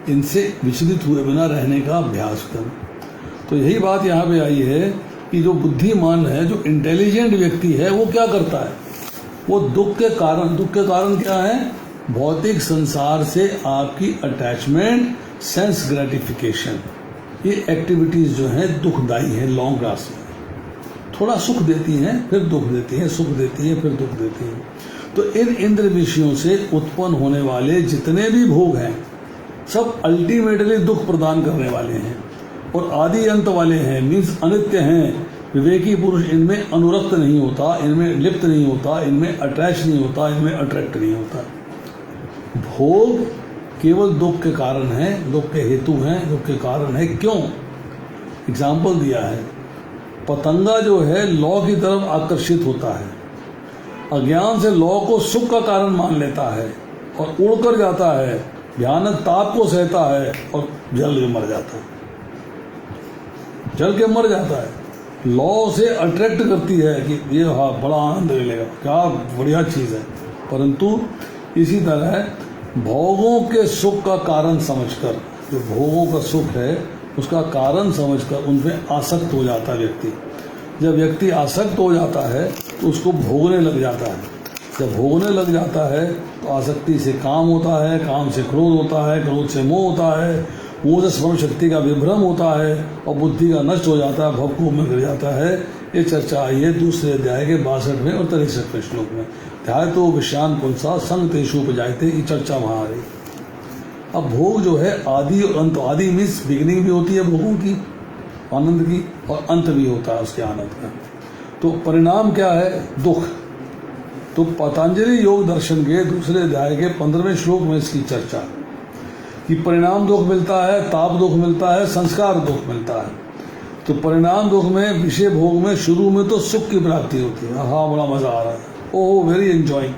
इनसे विचलित हुए बिना रहने का अभ्यास कर। तो यही बात यहाँ पे आई है कि जो बुद्धिमान है, जो इंटेलिजेंट व्यक्ति है, वो क्या करता है, वो दुख के कारण क्या है, भौतिक संसार से आपकी अटैचमेंट, सेंस ग्रेटिफिकेशन, ये एक्टिविटीज जो हैं दुखदायी है। लॉन्ग रास में थोड़ा सुख देती हैं, फिर दुख देती हैं, सुख देती हैं, फिर दुख देती हैं। तो इन इंद्र विषयों से उत्पन्न होने वाले जितने भी भोग हैं, सब अल्टीमेटली दुख प्रदान करने वाले हैं और आदि अंत वाले हैं, मीन्स अनित्य हैं। विवेकी पुरुष इनमें अनुरक्त नहीं होता, इनमें लिप्त नहीं होता, इनमें अटैच नहीं होता, इनमें अट्रैक्ट नहीं होता। भोग केवल दुख के कारण है, दुख के हेतु हैं, दुख के कारण है। क्यों? एग्जाम्पल दिया है, पतंगा जो है लौ की तरफ आकर्षित होता है, अज्ञान से लौ को सुख का कारण मान लेता है और उड़कर जाता है, भयानक ताप को सहता है और जल के मर जाता है, जल के मर जाता है। लौ से अट्रैक्ट करती है कि ये हाँ बड़ा आनंद मिलेगा, क्या बढ़िया चीज़ है, परंतु इसी तरह भोगों के सुख का कारण समझकर, जो भोगों का सुख है उसका कारण समझकर उन पर आसक्त हो जाता है व्यक्ति। जब व्यक्ति आसक्त हो जाता है तो उसको भोगने लग जाता है। जब भोगने लग जाता है तो आसक्ति से काम होता है, काम से क्रोध होता है, क्रोध से मोह होता है, मोह से स्मरण शक्ति का विभ्रम होता है और बुद्धि का नष्ट हो जाता है, भवकूप में गिर जाता है। ये चर्चा आई है दूसरे अध्याय के 62वें और 63वें श्लोक में। ध्याय तो विषयान पुंसा संग तेषु उपजायते, ये चर्चा वहाँ आ रही। अब भोग जो है आदि और अंत, आदि मीन्स बिगिनिंग भी होती है भोगों की, आनंद की, और अंत भी होता है उसके आनंद का। तो परिणाम क्या है? दुख। तो पतंजलि योग दर्शन के दूसरे अध्याय के 15वें श्लोक में इसकी चर्चा कि परिणाम दुख मिलता है, ताप दुख मिलता है, संस्कार दुख मिलता है। तो परिणाम दुख में, विषय भोग में शुरू में तो सुख की प्राप्ति होती है, हाँ बड़ा मजा आ रहा है, ओह वेरी एंजॉइंग,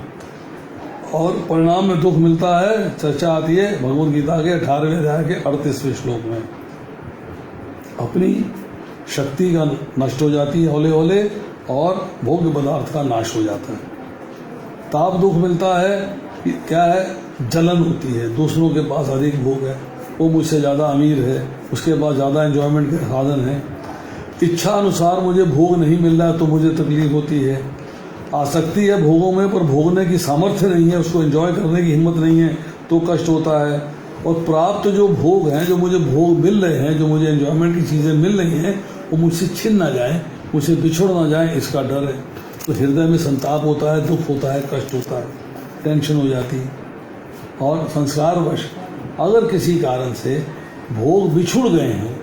और परिणाम में दुख मिलता है। चर्चा आती है भगवद गीता के 18वें अध्याय के 38वें श्लोक में, अपनी शक्ति का नष्ट हो जाती है होले होले और भोग्य पदार्थ का नाश हो जाता है। ताप दुख मिलता है कि क्या है, जलन होती है, दूसरों के पास अधिक भोग है, वो मुझसे ज़्यादा अमीर है, उसके पास ज़्यादा एंजॉयमेंट के साधन है, इच्छा अनुसार मुझे भोग नहीं मिल रहा है तो मुझे तकलीफ होती है। आसक्ति है भोगों में पर भोगने की सामर्थ्य नहीं है, उसको एंजॉय करने की हिम्मत नहीं है तो कष्ट होता है। और प्राप्त जो भोग हैं, जो मुझे भोग मिल रहे हैं, जो मुझे एंजॉयमेंट की चीज़ें मिल रही हैं, वो मुझसे छिन ना जाए, मुझसे बिछुड़ ना जाए, इसका डर है। तो हृदय में संताप होता है, दुख होता है, कष्ट होता है, टेंशन हो जाती है। और संस्कारवश अगर किसी कारण से भोग बिछुड़ गए हैं,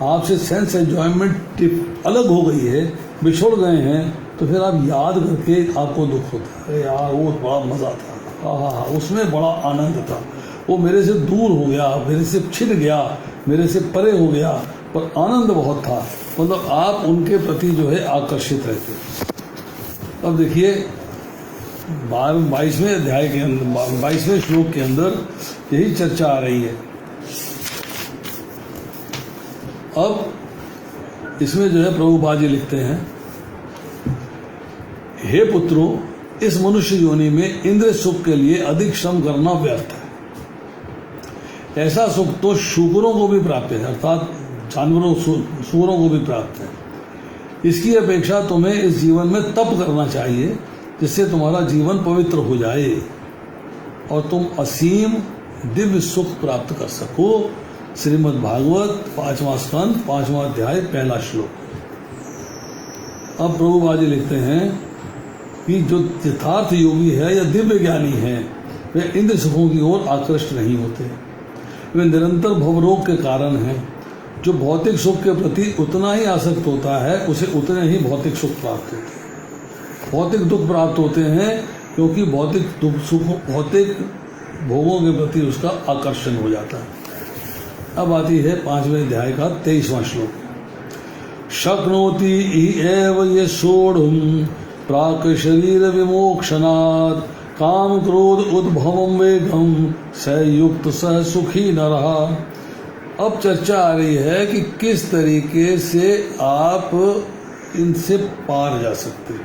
आपसे सेंस एंजॉयमेंट अलग हो गई है, बिछुड़ गए हैं, तो फिर आप याद करके आपको दुख होता है, यार वो बड़ा मज़ा था, हाँ उसमें बड़ा आनंद था, वो मेरे से दूर हो गया, मेरे से छिन गया, मेरे से परे हो गया, पर आनंद बहुत था। मतलब आप उनके प्रति जो है आकर्षित रहते। अब देखिए 22वें अध्याय के अंदर, 22वें श्लोक के अंदर यही चर्चा आ रही है। अब इसमें जो है प्रभुपाद जी लिखते हैं, हे पुत्रों, इस मनुष्य योनि में इंद्र सुख के लिए अधिक श्रम करना व्यर्थ है। ऐसा सुख तो शूकरों को भी प्राप्त है, अर्थात जानवरों सूरों को भी प्राप्त है। इसकी अपेक्षा तुम्हें इस जीवन में तप करना चाहिए, जिससे तुम्हारा जीवन पवित्र हो जाए और तुम असीम दिव्य सुख प्राप्त कर सको। श्रीमद् भागवत 5वां स्कंद 5वां अध्याय 1 श्लोक। अब प्रभुपाद जी लिखते हैं कि जो यथार्थ योगी है या दिव्य ज्ञानी है, वे इंद्र सुखों की ओर आकृष्ट नहीं होते। वे निरंतर भवरोग के कारण हैं। जो भौतिक सुख के प्रति उतना ही आसक्त होता है, उसे उतने ही भौतिक सुख प्राप्त होते हैं। भौतिक दुख प्राप्त होते हैं क्योंकि भौतिक दुख सुख, भौतिक भोगों के प्रति उसका आकर्षण हो जाता है। अब आती है 5वें अध्याय का 23वां श्लोक। शक्नोति एव ये सोढ़ुम प्राक शरीर विमोक्षणात् काम क्रोध उद्भवम वेगम स युक्त स सुखी नरः। अब चर्चा आ रही है कि किस तरीके से आप इनसे पार जा सकते हो,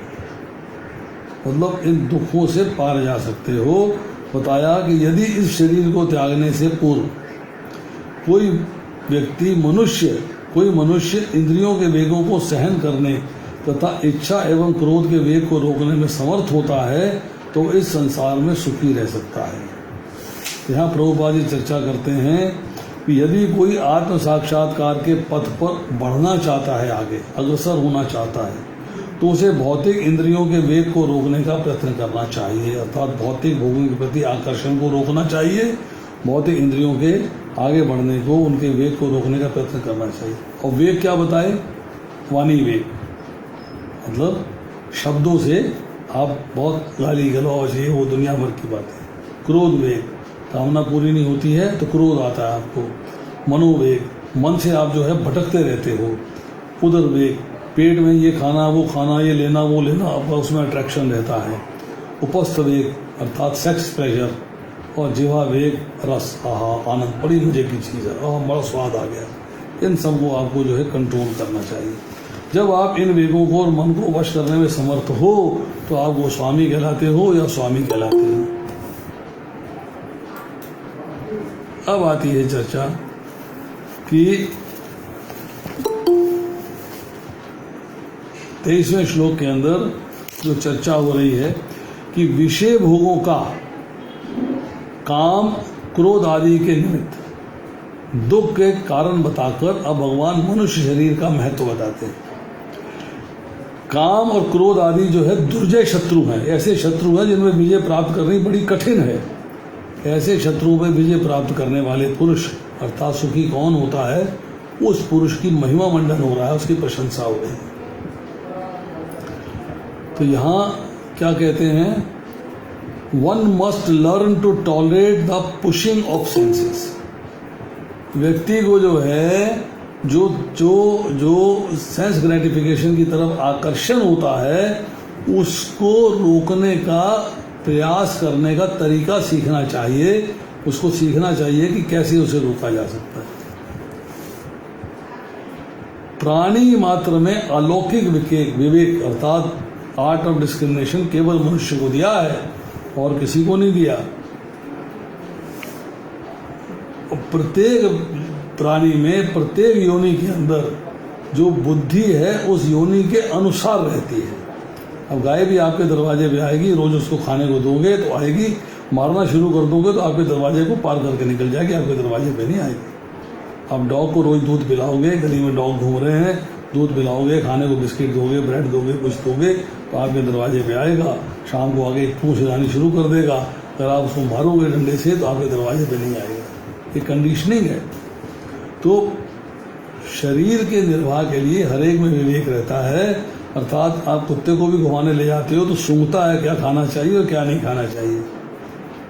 मतलब इन दुखों से पार जा सकते हो। बताया कि यदि इस शरीर को त्यागने से पूर्व कोई मनुष्य इंद्रियों के वेगों को सहन करने तथा इच्छा एवं क्रोध के वेग को रोकने में समर्थ होता है तो इस संसार में सुखी रह सकता है। यहाँ प्रभुपाद जी चर्चा करते हैं कि यदि कोई आत्म साक्षात्कार के पथ पर बढ़ना चाहता है, आगे अग्रसर होना चाहता है, तो उसे भौतिक इंद्रियों के वेग को रोकने का प्रयत्न करना चाहिए, अर्थात भौतिक भोगों के प्रति आकर्षण को रोकना चाहिए, भौतिक इंद्रियों के आगे बढ़ने को, उनके वेग को रोकने का प्रयत्न करना चाहिए। और वेग क्या बताए? वाणी वेग, मतलब शब्दों से आप बहुत गाली गलौज ये वो दुनिया भर की बातें। क्रोध वेग, कामना पूरी नहीं होती है तो क्रोध आता है आपको। मनोवेग, मन से आप जो है भटकते रहते हो। उदर वेग, पेट में ये खाना वो खाना, ये लेना वो लेना, आपका उसमें अट्रैक्शन रहता है। उपस्थ वेग अर्थात सेक्स प्लेजर। और जिह्वा वेग, रस, आहा आनंद, बड़ी मजे की चीज़ है, बड़ा स्वाद आ गया। इन सबको आपको जो है कंट्रोल करना चाहिए। जब आप इन वेगों को और मन को वश करने में समर्थ हो तो आप गोस्वामी कहलाते हो या स्वामी कहलाते हो। अब आती है चर्चा कि 23वें श्लोक के अंदर जो चर्चा हो रही है कि विषय भोगों का काम क्रोध आदि के निमित्त दुख के कारण बताकर अब भगवान मनुष्य शरीर का महत्व बताते हैं। काम और क्रोध आदि जो है दुर्जय शत्रु हैं, ऐसे शत्रु हैं जिनमें विजय प्राप्त करनी बड़ी कठिन है। ऐसे शत्रुओं पर विजय प्राप्त करने वाले पुरुष अर्थात सुखी कौन होता है? उस पुरुष की महिमा मंडन हो रहा है, उसकी प्रशंसा हो रही है। तो यहाँ क्या कहते हैं? One must learn to tolerate the pushing of senses. व्यक्ति को जो है जो सेंस ग्रेटिफिकेशन की तरफ आकर्षण होता है उसको रोकने का प्रयास करने का तरीका सीखना चाहिए। उसको सीखना चाहिए कि कैसे उसे रोका जा सकता है। प्राणी मात्र में अलौकिक विवेक अर्थात आर्ट ऑफ डिस्क्रिमिनेशन केवल मनुष्य को दिया है और किसी को नहीं दिया। प्रत्येक प्राणी में, प्रत्येक योनि के अंदर जो बुद्धि है उस योनि के अनुसार रहती है। अब गाय भी आपके दरवाजे पे आएगी, रोज उसको खाने को दोगे तो आएगी, मारना शुरू कर दोगे तो आपके दरवाजे को पार करके निकल जाएगी, आपके दरवाजे पे नहीं आएगी। आप डॉग को रोज दूध पिलाओगे, गली में डॉग घूम रहे हैं, दूध पिलाओगे, खाने को बिस्किट दोगे, ब्रेड दोगे, कुछ दोगे तो आपके दरवाजे पे आएगा। शाम को आगे पूंछ हिलानी शुरू कर देगा। अगर आप उसको मारोगे डंडे से तो आपके दरवाजे पे नहीं आएगा। ये कंडीशनिंग है। तो शरीर के निर्वाह के लिए हर एक में विवेक रहता है। अर्थात आप कुत्ते को भी घुमाने ले जाते हो तो सूंघता है क्या खाना चाहिए और क्या नहीं खाना चाहिए।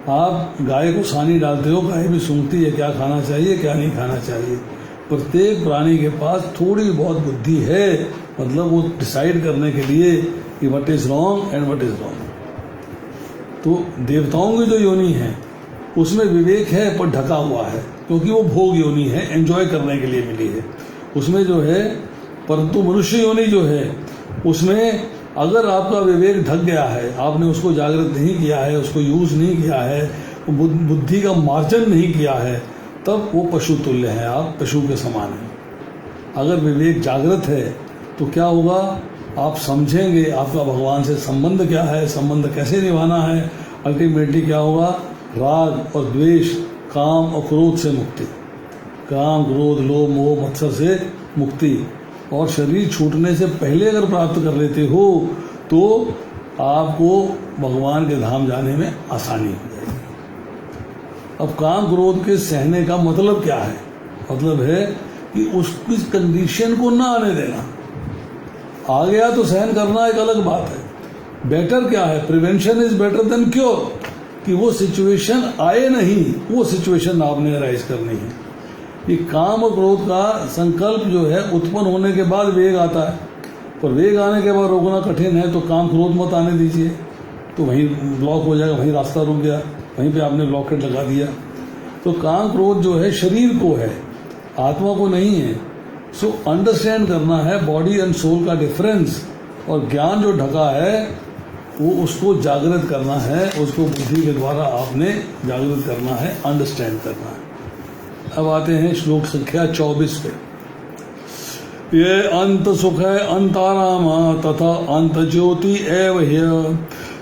आप गाय को सानी डालते हो, गाय भी सूंघती है क्या खाना चाहिए क्या नहीं खाना चाहिए। प्रत्येक प्राणी के पास थोड़ी बहुत बुद्धि है, मतलब वो डिसाइड करने के लिए कि what is wrong and what is wrong. तो देवताओं की जो योनि है उसमें विवेक है पर ढका हुआ है, क्योंकि वो भोग योनि है, एंजॉय करने के लिए मिली है उसमें जो है। परंतु मनुष्य योनि जो है उसमें अगर आपका विवेक ढक गया है, आपने उसको जागृत नहीं किया है, उसको यूज नहीं किया है, बुद्धि का मार्जन नहीं किया है, तब वो पशु तुल्य है, आप पशु के समान हैं। अगर विवेक जागृत है तो क्या होगा? आप समझेंगे आपका भगवान से संबंध क्या है, संबंध कैसे निभाना है। अल्टीमेटली क्या होगा? राग और द्वेष, काम और क्रोध से मुक्ति, काम क्रोध लोभ मोह मत्सर से मुक्ति। और शरीर छूटने से पहले अगर प्राप्त कर लेते हो तो आपको भगवान के धाम जाने में आसानी हो जाएगी। अब काम क्रोध के सहने का मतलब क्या है? मतलब है कि उसकी कंडीशन को ना आने देना। आ गया तो सहन करना एक अलग बात है। बेटर क्या है? Prevention is better than cure. कि वो सिचुएशन आए नहीं, वो सिचुएशन आपने राइज करनी है। कि काम और क्रोध का संकल्प जो है उत्पन्न होने के बाद वेग आता है, पर वेग आने के बाद रोकना कठिन है, तो काम क्रोध मत आने दीजिए, तो वहीं ब्लॉक हो जाएगा, वहीं रास्ता रुक गया, वहीं पे आपने ब्लॉकेट लगा दिया। तो काम क्रोध जो है शरीर को है, आत्मा को नहीं है। सो अंडरस्टैंड करना है बॉडी एंड सोल का डिफरेंस, और ज्ञान जो ढका है वो उसको जागृत करना है, उसको बुद्धि के द्वारा आपने जागृत करना है, अंडरस्टैंड करना है। अब आते हैं श्लोक संख्या 24 पे। ये अंत सुख है अंताराम तथा अंत ज्योति एव ह्य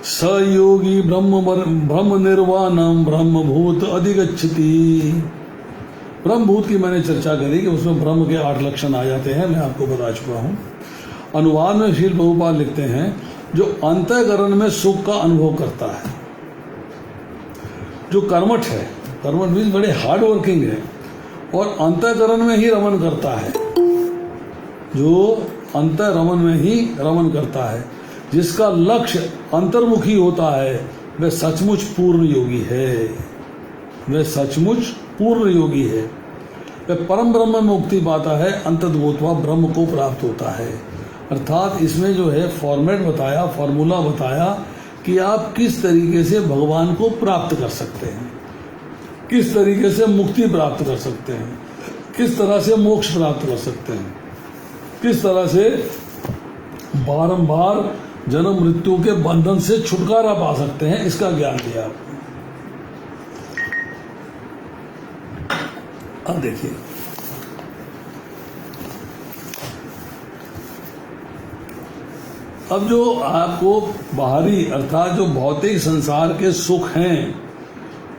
स योगी ब्रह्म निर्वाणम ब्रह्मभूत अधिगच्छति। ब्रह्मभूत की मैंने चर्चा करी कि उसमें ब्रह्म के 8 लक्षण आ जाते हैं, मैं आपको बता चुका हूँ। अनुवाद में श्रील प्रभुपाद लिखते हैं जो अंतःकरण में सुख का अनुभव करता है, जो कर्मठ है, कर्मठ मीन्स बड़े हार्ड वर्किंग है और अंतःकरण में ही रमन करता है, जो अंतःरमन में ही रमन करता है, जिसका लक्ष्य अंतर्मुखी होता है, वह सचमुच पूर्ण योगी है, वह सचमुच पूर्ण योगी है। वह परम ब्रह्म में मुक्ति पाता है, अंतर्बोधवा ब्रह्म को प्राप्त होता है। अर्थात इसमें जो है फॉर्मेट बताया, फॉर्मूला बताया कि आप किस तरीके से भगवान को प्राप्त कर सकते हैं, किस तरीके से मुक्ति प्राप्त कर सकते हैं, किस तरह से मोक्ष प्राप्त कर सकते हैं, किस तरह से बारंबार जन्म मृत्यु के बंधन से छुटकारा पा सकते हैं, इसका ज्ञान दिया आपको। अब देखिए, अब जो आपको बाहरी अर्थात जो भौतिक संसार के सुख हैं,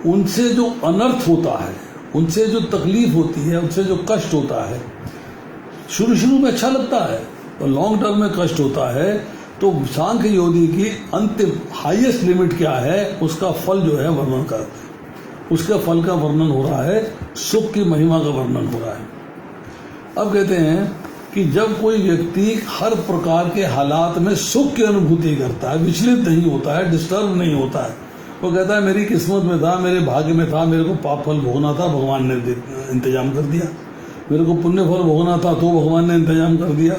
उनसे जो अनर्थ होता है, उनसे जो तकलीफ होती है, उनसे जो कष्ट होता है, शुरू में अच्छा लगता है और लॉन्ग टर्म में कष्ट होता है, तो सांख्य योगी की अंतिम हाईएस्ट लिमिट क्या है, उसका फल जो है वर्णन करते हैं। उसके फल का वर्णन हो रहा है, सुख की महिमा का वर्णन हो रहा है। अब कहते हैं कि जब कोई व्यक्ति हर प्रकार के हालात में सुख की अनुभूति करता है, विचलित नहीं होता है, डिस्टर्ब नहीं होता है, वो कहता है मेरी किस्मत में था, मेरे भाग्य में था, मेरे को पाप फल भोगना था, भगवान ने इंतजाम कर दिया, मेरे को पुण्य फल भोगना था तो भगवान ने इंतजाम कर दिया।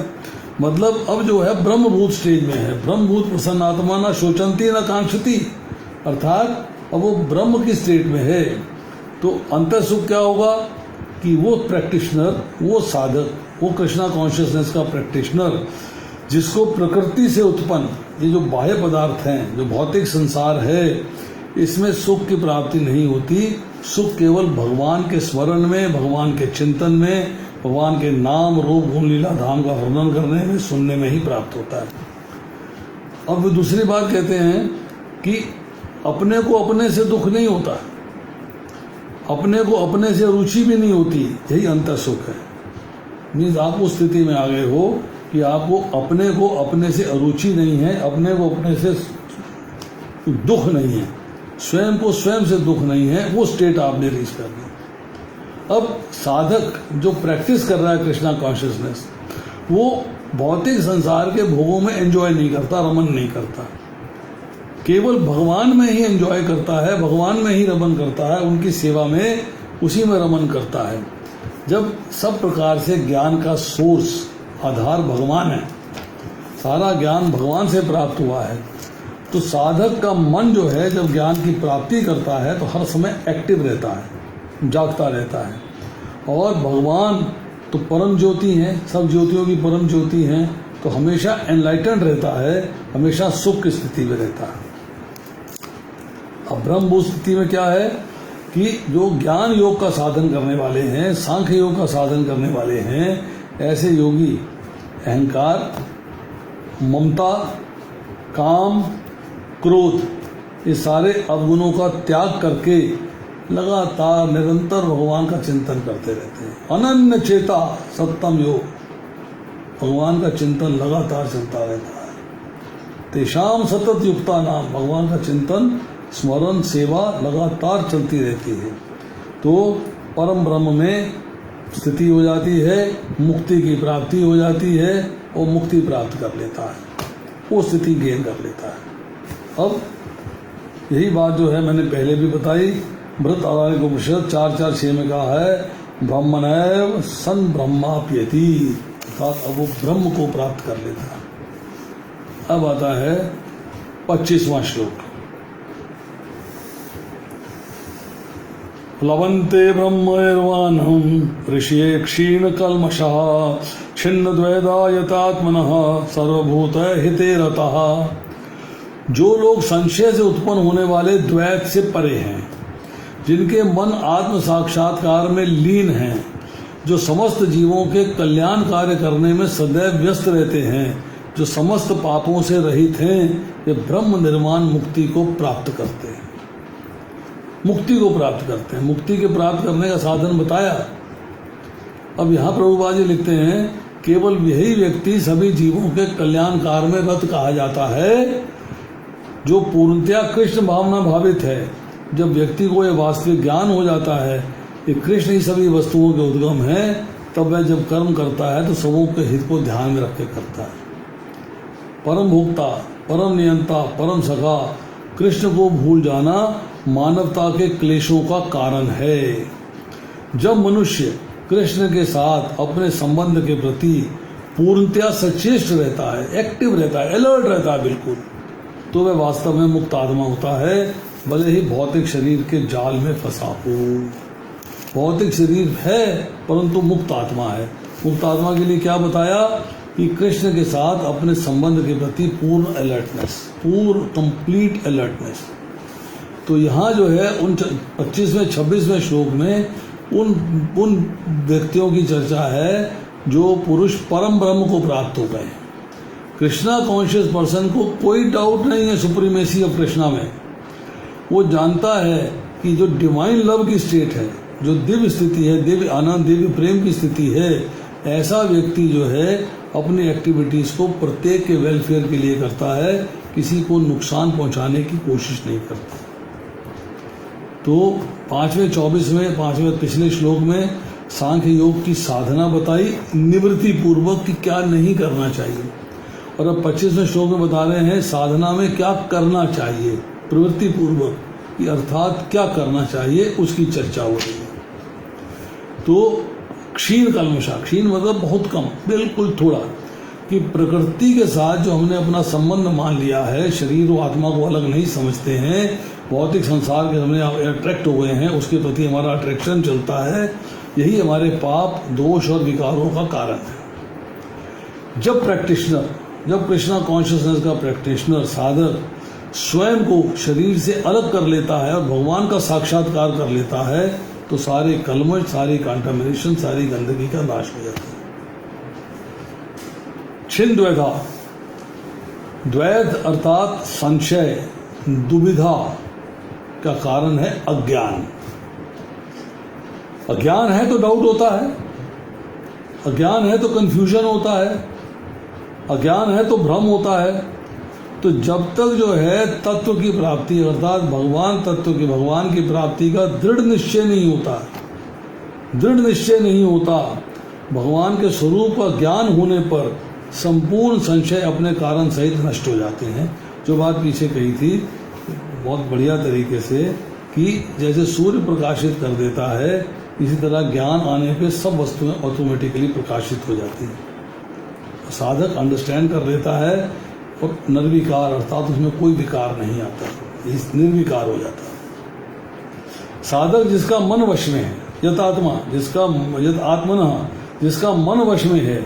मतलब अब जो है ब्रह्मभूत स्टेज में है। ब्रह्मभूत प्रसन्नात्मा न शोचंती न कांक्षती, अर्थात अब वो ब्रह्म की स्टेट में है। तो अंतर सुख क्या होगा कि वो प्रैक्टिशनर, वो साधक, वो कृष्णा कॉन्शियसनेस का प्रैक्टिशनर, जिसको प्रकृति से उत्पन्न ये जो बाह्य पदार्थ हैं, जो भौतिक संसार है, इसमें सुख की प्राप्ति नहीं होती। सुख केवल भगवान के स्मरण में, भगवान के चिंतन में, भगवान के नाम रूप गुण लीला धाम का वर्णन करने में, सुनने में ही प्राप्त होता है। अब वो दूसरी बात कहते हैं कि अपने को अपने से दुख नहीं होता, अपने को अपने से रुचि भी नहीं होती, यही अंतर सुख है। मीन्स आप उस स्थिति में आ गए हो कि आपको अपने को अपने से अरुचि नहीं है, अपने को अपने से दुख नहीं है, स्वयं को स्वयं से दुख नहीं है, वो स्टेट आपने रीच कर ली। अब साधक जो प्रैक्टिस कर रहा है कृष्णा कॉन्शियसनेस, वो भौतिक संसार के भोगों में एंजॉय नहीं करता, रमन नहीं करता, केवल भगवान में ही एंजॉय करता है, भगवान में ही रमन करता है, उनकी सेवा में, उसी में रमन करता है। जब सब प्रकार से ज्ञान का सोर्स, आधार भगवान है, सारा ज्ञान भगवान से प्राप्त हुआ है, तो साधक का मन जो है जब ज्ञान की प्राप्ति करता है तो हर समय एक्टिव रहता है, जागता रहता है। और भगवान तो परम ज्योति हैं, सब ज्योतियों की परम ज्योति हैं, तो हमेशा एनलाइटेंड रहता है, हमेशा सुख की स्थिति में रहता है। अब ब्रह्मभूत स्थिति में क्या है कि जो ज्ञान योग का साधन करने वाले हैं, सांख्य योग का साधन करने वाले हैं, ऐसे योगी अहंकार, ममता, काम, क्रोध, ये सारे अवगुणों का त्याग करके लगातार निरंतर भगवान का चिंतन करते रहते हैं। अनन्य चेता सत्तम योग, भगवान का चिंतन लगातार चलता रहता है। तेषाम सतत युक्ता नाम, भगवान का चिंतन, स्मरण, सेवा लगातार चलती रहती है, तो परम ब्रह्म में स्थिति हो जाती है, मुक्ति की प्राप्ति हो जाती है, और मुक्ति प्राप्त कर लेता है, वो स्थिति गेन कर लेता है। अब यही बात जो है मैंने पहले भी बताई, बृहदारण्यक उपनिषद 4:4-6 में कहा है, ब्रह्मणैव सन ब्रह्माप्यति, अर्थात अब वो ब्रह्म को प्राप्त कर लेता है। अब आता है 25वां श्लोक। प्लवन्ते ब्रह्मैर्वाणं ऋषये क्षीण कल्मषः छिन्न द्वैधायतात्मनः सर्वभूत हिते रतः। जो लोग संशय से उत्पन्न होने वाले द्वैत से परे हैं, जिनके मन आत्म साक्षात्कार में लीन हैं, जो समस्त जीवों के कल्याण कार्य करने में सदैव व्यस्त रहते हैं, जो समस्त पापों से रहित हैं, वे ब्रह्म निर्वाण मुक्ति को प्राप्त करते हैं। मुक्ति को प्राप्त करते हैं। मुक्ति के प्राप्त करने का साधन बताया। अब यहाँ प्रभुपाद जी लिखते हैं, केवल यही व्यक्ति सभी जीवों के कल्याण कार्य में रत कहा जाता है जो पूर्णतया कृष्ण भावना भावित है। जब व्यक्ति को यह वास्तविक ज्ञान हो जाता है कि कृष्ण ही सभी वस्तुओं के उद्गम है, तब वह जब कर्म करता है तो सबों के हित को ध्यान में रख के करता है। परम भोक्ता, परम नियंता, परम सखा कृष्ण को भूल जाना मानवता के क्लेशों का कारण है। जब मनुष्य कृष्ण के साथ अपने संबंध के प्रति पूर्णतया सचेष्ट रहता है, एक्टिव रहता है, अलर्ट रहता है बिल्कुल, तो वह वास्तव में मुक्त आत्मा होता है, भले ही भौतिक शरीर के जाल में फंसा हो। भौतिक शरीर है परंतु मुक्त आत्मा है। मुक्त आत्मा के लिए क्या बताया कि कृष्ण के साथ अपने संबंध के प्रति पूर्ण अलर्टनेस, पूर्ण कंप्लीट अलर्टनेस। तो यहाँ जो है उन 25वें 26वें श्लोक में उन व्यक्तियों की चर्चा है जो पुरुष परम ब्रह्म को प्राप्त हो गए। कृष्णा कॉन्शियस पर्सन को कोई डाउट नहीं है सुप्रीमेसी ऑफ कृष्णा में। वो जानता है कि जो डिवाइन लव की स्टेट है, जो दिव्य स्थिति है, दिव्य आनंद, दिव्य प्रेम की स्थिति है, ऐसा व्यक्ति जो है अपनी एक्टिविटीज को प्रत्येक के वेलफेयर के लिए करता है, किसी को नुकसान पहुंचाने की कोशिश नहीं करता। तो 5वें 24वें पिछले श्लोक में सांख्य योग की साधना बताई निवृत्ति पूर्वक कि क्या नहीं करना चाहिए, और अब 25वें श्लोक में बता रहे हैं साधना में क्या करना चाहिए प्रवृत्ति पूर्वक, कि अर्थात क्या करना चाहिए उसकी चर्चा हो रही है। तो क्षीण कल्मषा, क्षीण मतलब बहुत कम, बिल्कुल थोड़ा, कि प्रकृति के साथ जो हमने अपना संबंध मान लिया है, शरीर और आत्मा को अलग नहीं समझते हैं, भौतिक संसार के हमने अट्रैक्ट हो गए हैं, उसके प्रति हमारा अट्रैक्शन चलता है, यही हमारे पाप, दोष और विकारों का कारण है। जब प्रैक्टिशनर, जब कृष्णा कॉन्शियसनेस का प्रैक्टिशनर, साधक स्वयं को शरीर से अलग कर लेता है और भगवान का साक्षात्कार कर लेता है, तो सारे कलमश, सारी कंटामिनेशन, सारी गंदगी का नाश हो जाता है। छिन्न द्वैधा, द्वैत अर्थात संशय, दुविधा का कारण है अज्ञान। अज्ञान है तो डाउट होता है, अज्ञान है तो कंफ्यूजन होता है, अज्ञान है तो भ्रम होता है। तो जब तक जो है तत्व की प्राप्ति अर्थात भगवान तत्व की, भगवान की प्राप्ति का दृढ़ निश्चय नहीं होता, दृढ़ निश्चय नहीं होता, भगवान के स्वरूप का ज्ञान होने पर संपूर्ण संशय अपने कारण सहित नष्ट हो जाते हैं। जो बात पीछे कही थी बहुत बढ़िया तरीके से, कि जैसे सूर्य प्रकाशित कर देता है, इसी तरह ज्ञान आने पे सब वस्तुएं ऑटोमेटिकली प्रकाशित हो जाती हैं। साधक अंडरस्टैंड कर लेता है और निर्विकार अर्थात उसमें कोई विकार नहीं आता, निर्विकार हो जाता है। साधक जिसका मन वश में है, यत आत्मा, जिसका यत आत्मना, जिसका मन वश में है,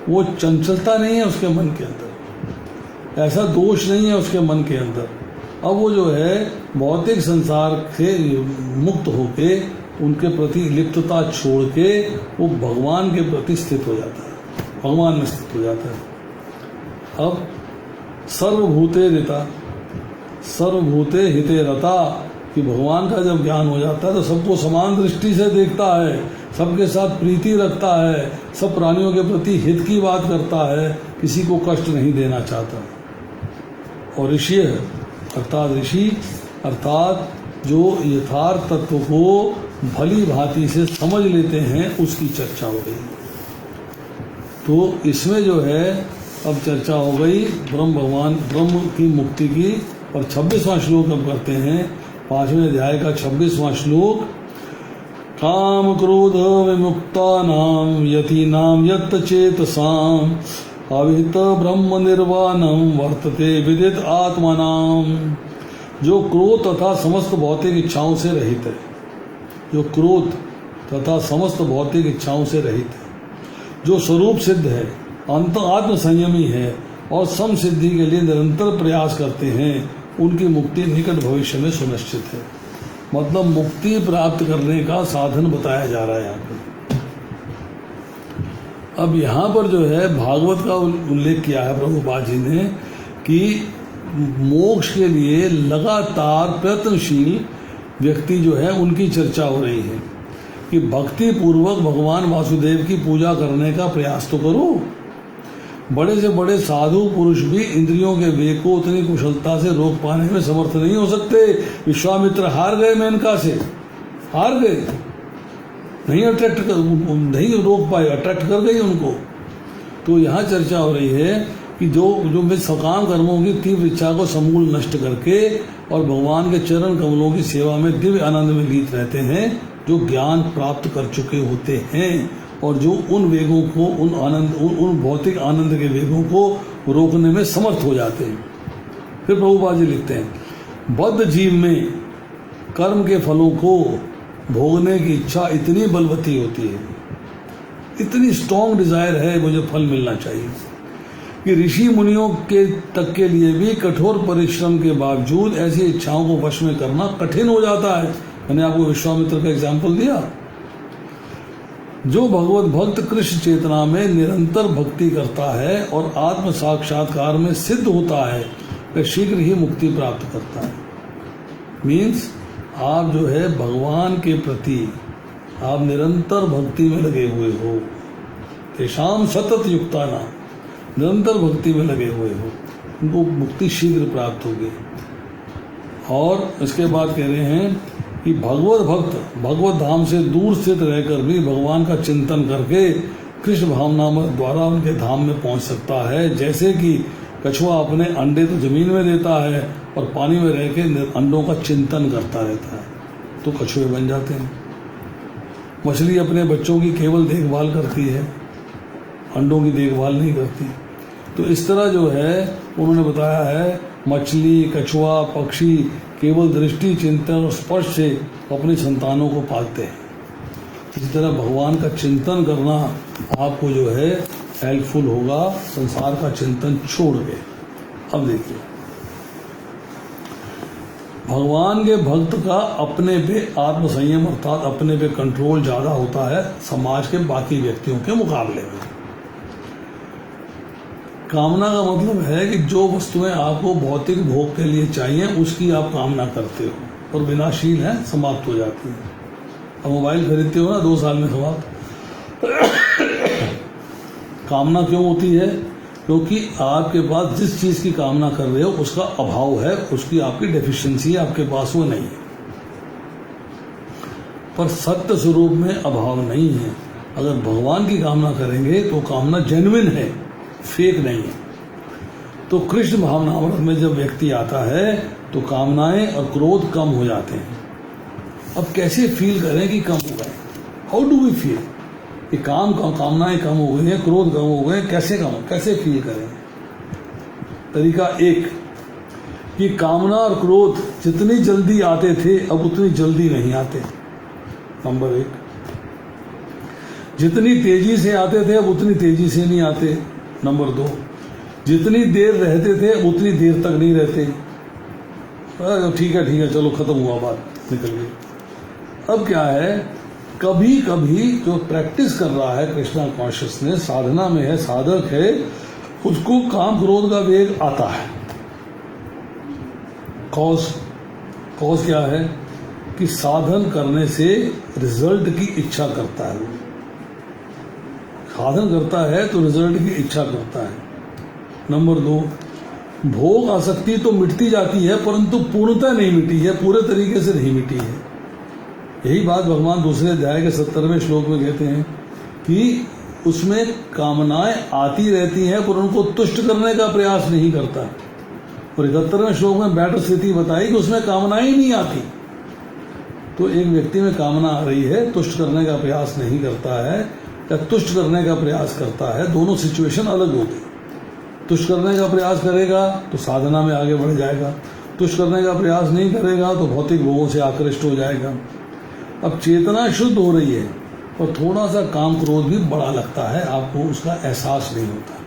वो चंचलता नहीं है उसके मन के अंदर, ऐसा दोष नहीं है उसके मन के अंदर। अब वो जो है भौतिक संसार से मुक्त होके उनके प्रति लिप्तता छोड़ के वो भगवान के प्रति स्थित हो जाता है, भगवान में स्थित हो जाता है। अब सर्वभूते रिता, सर्वभूते हिते रता, कि भगवान का जब ज्ञान हो जाता है तो सबको समान दृष्टि से देखता है, सबके साथ प्रीति रखता है, सब प्राणियों के प्रति हित की बात करता है, किसी को कष्ट नहीं देना चाहता। और ऋषि अर्थात ऋषि अर्थात जो यथार्थ तत्व को भली भांति से समझ लेते हैं, उसकी चर्चा हो गई। तो इसमें जो है अब चर्चा हो गई भगवान ब्रह्म की मुक्ति की। और 26वां श्लोक अब करते हैं, 5वें अध्याय का 26वां श्लोक। काम क्रोध विमुक्तानां यतीनां यत् चेतसाम् अविहित ब्रह्म निर्वाणम वर्तते विदित आत्मानाम। जो क्रोध तथा समस्त भौतिक इच्छाओं से रहित है, जो क्रोध तथा समस्त भौतिक इच्छाओं से रहित है, जो स्वरूप सिद्ध है, अंत आत्म संयमी है और सम सिद्धि के लिए निरंतर प्रयास करते हैं, उनकी मुक्ति निकट भविष्य में सुनिश्चित है। मतलब मुक्ति प्राप्त करने का साधन बताया जा रहा है यहाँ पर। अब यहाँ पर जो है भागवत का उल्लेख किया है प्रभुपाद जी ने कि मोक्ष के लिए लगातार प्रयत्नशील व्यक्ति जो है उनकी चर्चा हो रही है कि भक्ति पूर्वक भगवान वासुदेव की पूजा करने का प्रयास तो करो। बड़े से बड़े साधु पुरुष भी इंद्रियों के वेग को उतनी कुशलता से रोक पाने में समर्थ नहीं हो सकते। विश्वामित्र हार गए मेनका से, हार गए, नहीं रोक पाए, अट्रैक्ट कर गई उनको। तो यहाँ चर्चा हो रही है कि जो वे सकाम कर्मों की तीव्र इच्छा को समूल नष्ट करके और भगवान के चरण कमलों की सेवा में दिव्य आनंद में लीन रहते हैं, जो ज्ञान प्राप्त कर चुके होते हैं और जो उन वेगों को उन भौतिक आनंद के वेगों को रोकने में समर्थ हो जाते हैं। फिर प्रभुपाद जी लिखते हैं, बद्ध जीव में कर्म के फलों को भोगने की इच्छा इतनी बलवती होती है, इतनी स्ट्रॉन्ग डिजायर है मुझे फल मिलना चाहिए, कि ऋषि मुनियों के तक के लिए भी कठोर परिश्रम के बावजूद ऐसी इच्छाओं को वश में करना कठिन हो जाता है। मैंने आपको विश्वामित्र का एग्जाम्पल दिया। जो भगवत भक्त कृष्ण चेतना में निरंतर भक्ति करता है और आत्म साक्षात्कार में सिद्ध होता है, वह शीघ्र ही मुक्ति प्राप्त करता है। मीन्स आप जो है भगवान के प्रति आप निरंतर भक्ति में लगे हुए हो, तेषाम सतत युक्ताना, निरंतर भक्ति में लगे हुए हो, उनको मुक्ति शीघ्र प्राप्त होगी। और इसके बाद कह रहे हैं कि भगवत भक्त भगवत धाम से दूर स्थित रहकर भी भगवान का चिंतन करके कृष्ण भावना द्वारा उनके धाम में पहुंच सकता है। जैसे कि कछुआ अपने अंडे तो जमीन में देता है और पानी में रह के अंडों का चिंतन करता रहता है तो कछुए बन जाते हैं। मछली अपने बच्चों की केवल देखभाल करती है, अंडों की देखभाल नहीं करती। तो इस तरह जो है उन्होंने बताया है, मछली, कछुआ, पक्षी केवल दृष्टि, चिंतन और स्पर्श से अपनी संतानों को पालते हैं। इसी तरह भगवान का चिंतन करना आपको जो है हेल्पफुल होगा संसार का चिंतन छोड़ के। अब देखिए, भगवान के भक्त का अपने पे आत्मसंयम अर्थात अपने पे कंट्रोल ज्यादा होता है समाज के बाकी व्यक्तियों के मुकाबले में। कामना का मतलब है कि जो वस्तुएं आपको भौतिक भोग के लिए चाहिए उसकी आप कामना करते हो और विनाशील है, समाप्त हो जाती है। अब मोबाइल खरीदते हो ना, 2 साल में समाप्त। कामना क्यों होती है? क्योंकि आपके पास जिस चीज की कामना कर रहे हो उसका अभाव है, उसकी आपकी डेफिशिएंसी है, आपके पास वो नहीं है। पर सत्य स्वरूप में अभाव नहीं है। अगर भगवान की कामना करेंगे तो कामना जेन्युइन है, फेक नहीं है। तो कृष्ण भावनामृत में जब व्यक्ति आता है तो कामनाएं और क्रोध कम हो जाते हैं। अब कैसे फील करें कि कम हो गए? हाउ डू वी फील कि कामनाएं कम हो गई हैं, क्रोध कम हो गए, कैसे फील करें? तरीका एक कि कामना और क्रोध जितनी जल्दी आते थे अब उतनी जल्दी नहीं आते। नंबर 1, जितनी तेजी से आते थे अब उतनी तेजी से नहीं आते। नंबर 2, जितनी देर रहते थे उतनी देर तक नहीं रहते। ठीक है चलो खत्म हुआ, बात निकल गई। अब क्या है, कभी कभी जो प्रैक्टिस कर रहा है कृष्णा कॉन्शियसनेस, साधना में है, साधक है, उसको काम क्रोध का वेग आता है। कॉज क्या है कि साधन करने से रिजल्ट की इच्छा करता है। साधन करता है तो रिजल्ट की इच्छा करता है। नंबर 2, भोग आसक्ति तो मिटती जाती है परंतु पूर्णतः नहीं मिटी है, पूरे तरीके से नहीं मिटी है। यही बात भगवान दूसरे अध्याय के 70वें श्लोक में कहते हैं कि उसमें कामनाएं आती रहती हैं पर उनको तुष्ट करने का प्रयास नहीं करता। और 71वें श्लोक में बेटर स्थिति बताई कि उसमें कामनाएं ही नहीं आती। तो एक व्यक्ति में कामना आ रही है, तुष्ट करने का प्रयास नहीं करता है या तुष्ट करने का प्रयास करता है, दोनों सिचुएशन अलग होगी। तुष्ट करने का प्रयास करेगा तो साधना में आगे बढ़ जाएगा, तुष्ट करने का प्रयास नहीं करेगा तो भौतिक भोगों से आकृष्ट हो जाएगा। अब चेतना शुद्ध हो रही है और थोड़ा सा काम क्रोध भी बड़ा लगता है, आपको उसका एहसास नहीं होता।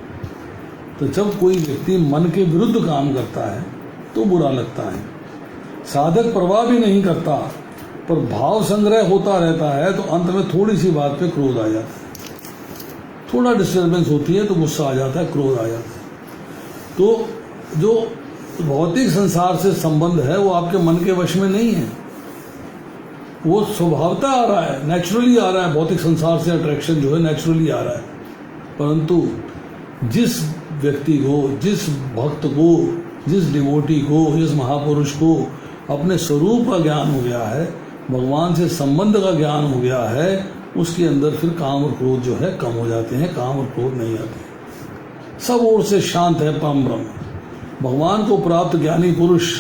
तो जब कोई व्यक्ति मन के विरुद्ध काम करता है तो बुरा लगता है। साधक परवाह भी नहीं करता पर भाव संग्रह होता रहता है तो अंत में थोड़ी सी बात पे क्रोध आ जाता है, थोड़ा डिस्टर्बेंस होती है तो गुस्सा आ जाता है, क्रोध आ जाता है। तो जो भौतिक संसार से संबंध है वो आपके मन के वश में नहीं है, वो स्वभावतः आ रहा है, नेचुरली आ रहा है। भौतिक संसार से अट्रैक्शन जो है नेचुरली आ रहा है, परंतु जिस व्यक्ति को, जिस भक्त को, जिस डिवोटी को, जिस महापुरुष को अपने स्वरूप का ज्ञान हो गया है, भगवान से संबंध का ज्ञान हो गया है, उसके अंदर फिर काम और क्रोध जो है कम हो जाते हैं, काम और क्रोध नहीं आते, सब ओर से शांत है परम ब्रह्म। भगवान को प्राप्त ज्ञानी पुरुष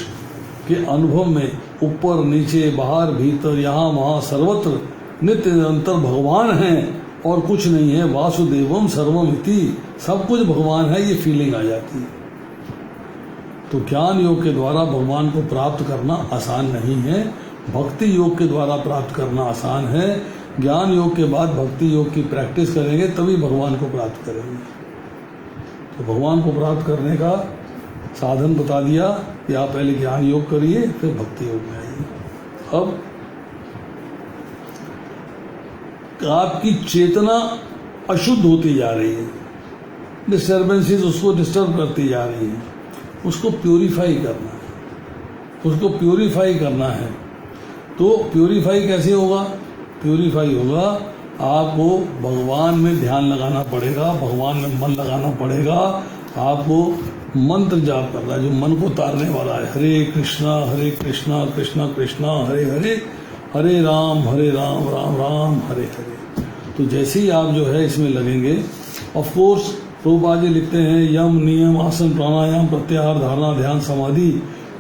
के अनुभव में ऊपर नीचे बाहर भीतर यहाँ वहाँ सर्वत्र नित्य निरंतर भगवान है और कुछ नहीं है। वासुदेवम सर्वम इति, सब कुछ भगवान है, ये फीलिंग आ जाती है। तो ज्ञान योग के द्वारा भगवान को प्राप्त करना आसान नहीं है, भक्ति योग के द्वारा प्राप्त करना आसान है। ज्ञान योग के बाद भक्ति योग की प्रैक्टिस करेंगे तभी भगवान को प्राप्त करेंगे। तो भगवान को प्राप्त करने का साधन बता दिया कि आप पहले ज्ञान योग करिए फिर भक्ति योग में आइए। अब आपकी चेतना अशुद्ध होती जा रही है, डिस्टर्बेंसेस उसको डिस्टर्ब करती जा रही हैं, उसको प्योरीफाई करना है, उसको प्योरीफाई करना है। तो प्योरीफाई कैसे होगा? प्योरीफाई होगा, आपको भगवान में ध्यान लगाना पड़ेगा, भगवान में मन लगाना पड़ेगा, आपको मंत्र जाप करना है जो मन को तारने वाला है। हरे कृष्णा कृष्णा कृष्णा हरे हरे, हरे राम राम राम हरे हरे। तो जैसे ही आप जो है इसमें लगेंगे, ऑफ कोर्स प्रभुपाद जी लिखते हैं यम नियम आसन प्राणायाम प्रत्याहार धारणा ध्यान समाधि,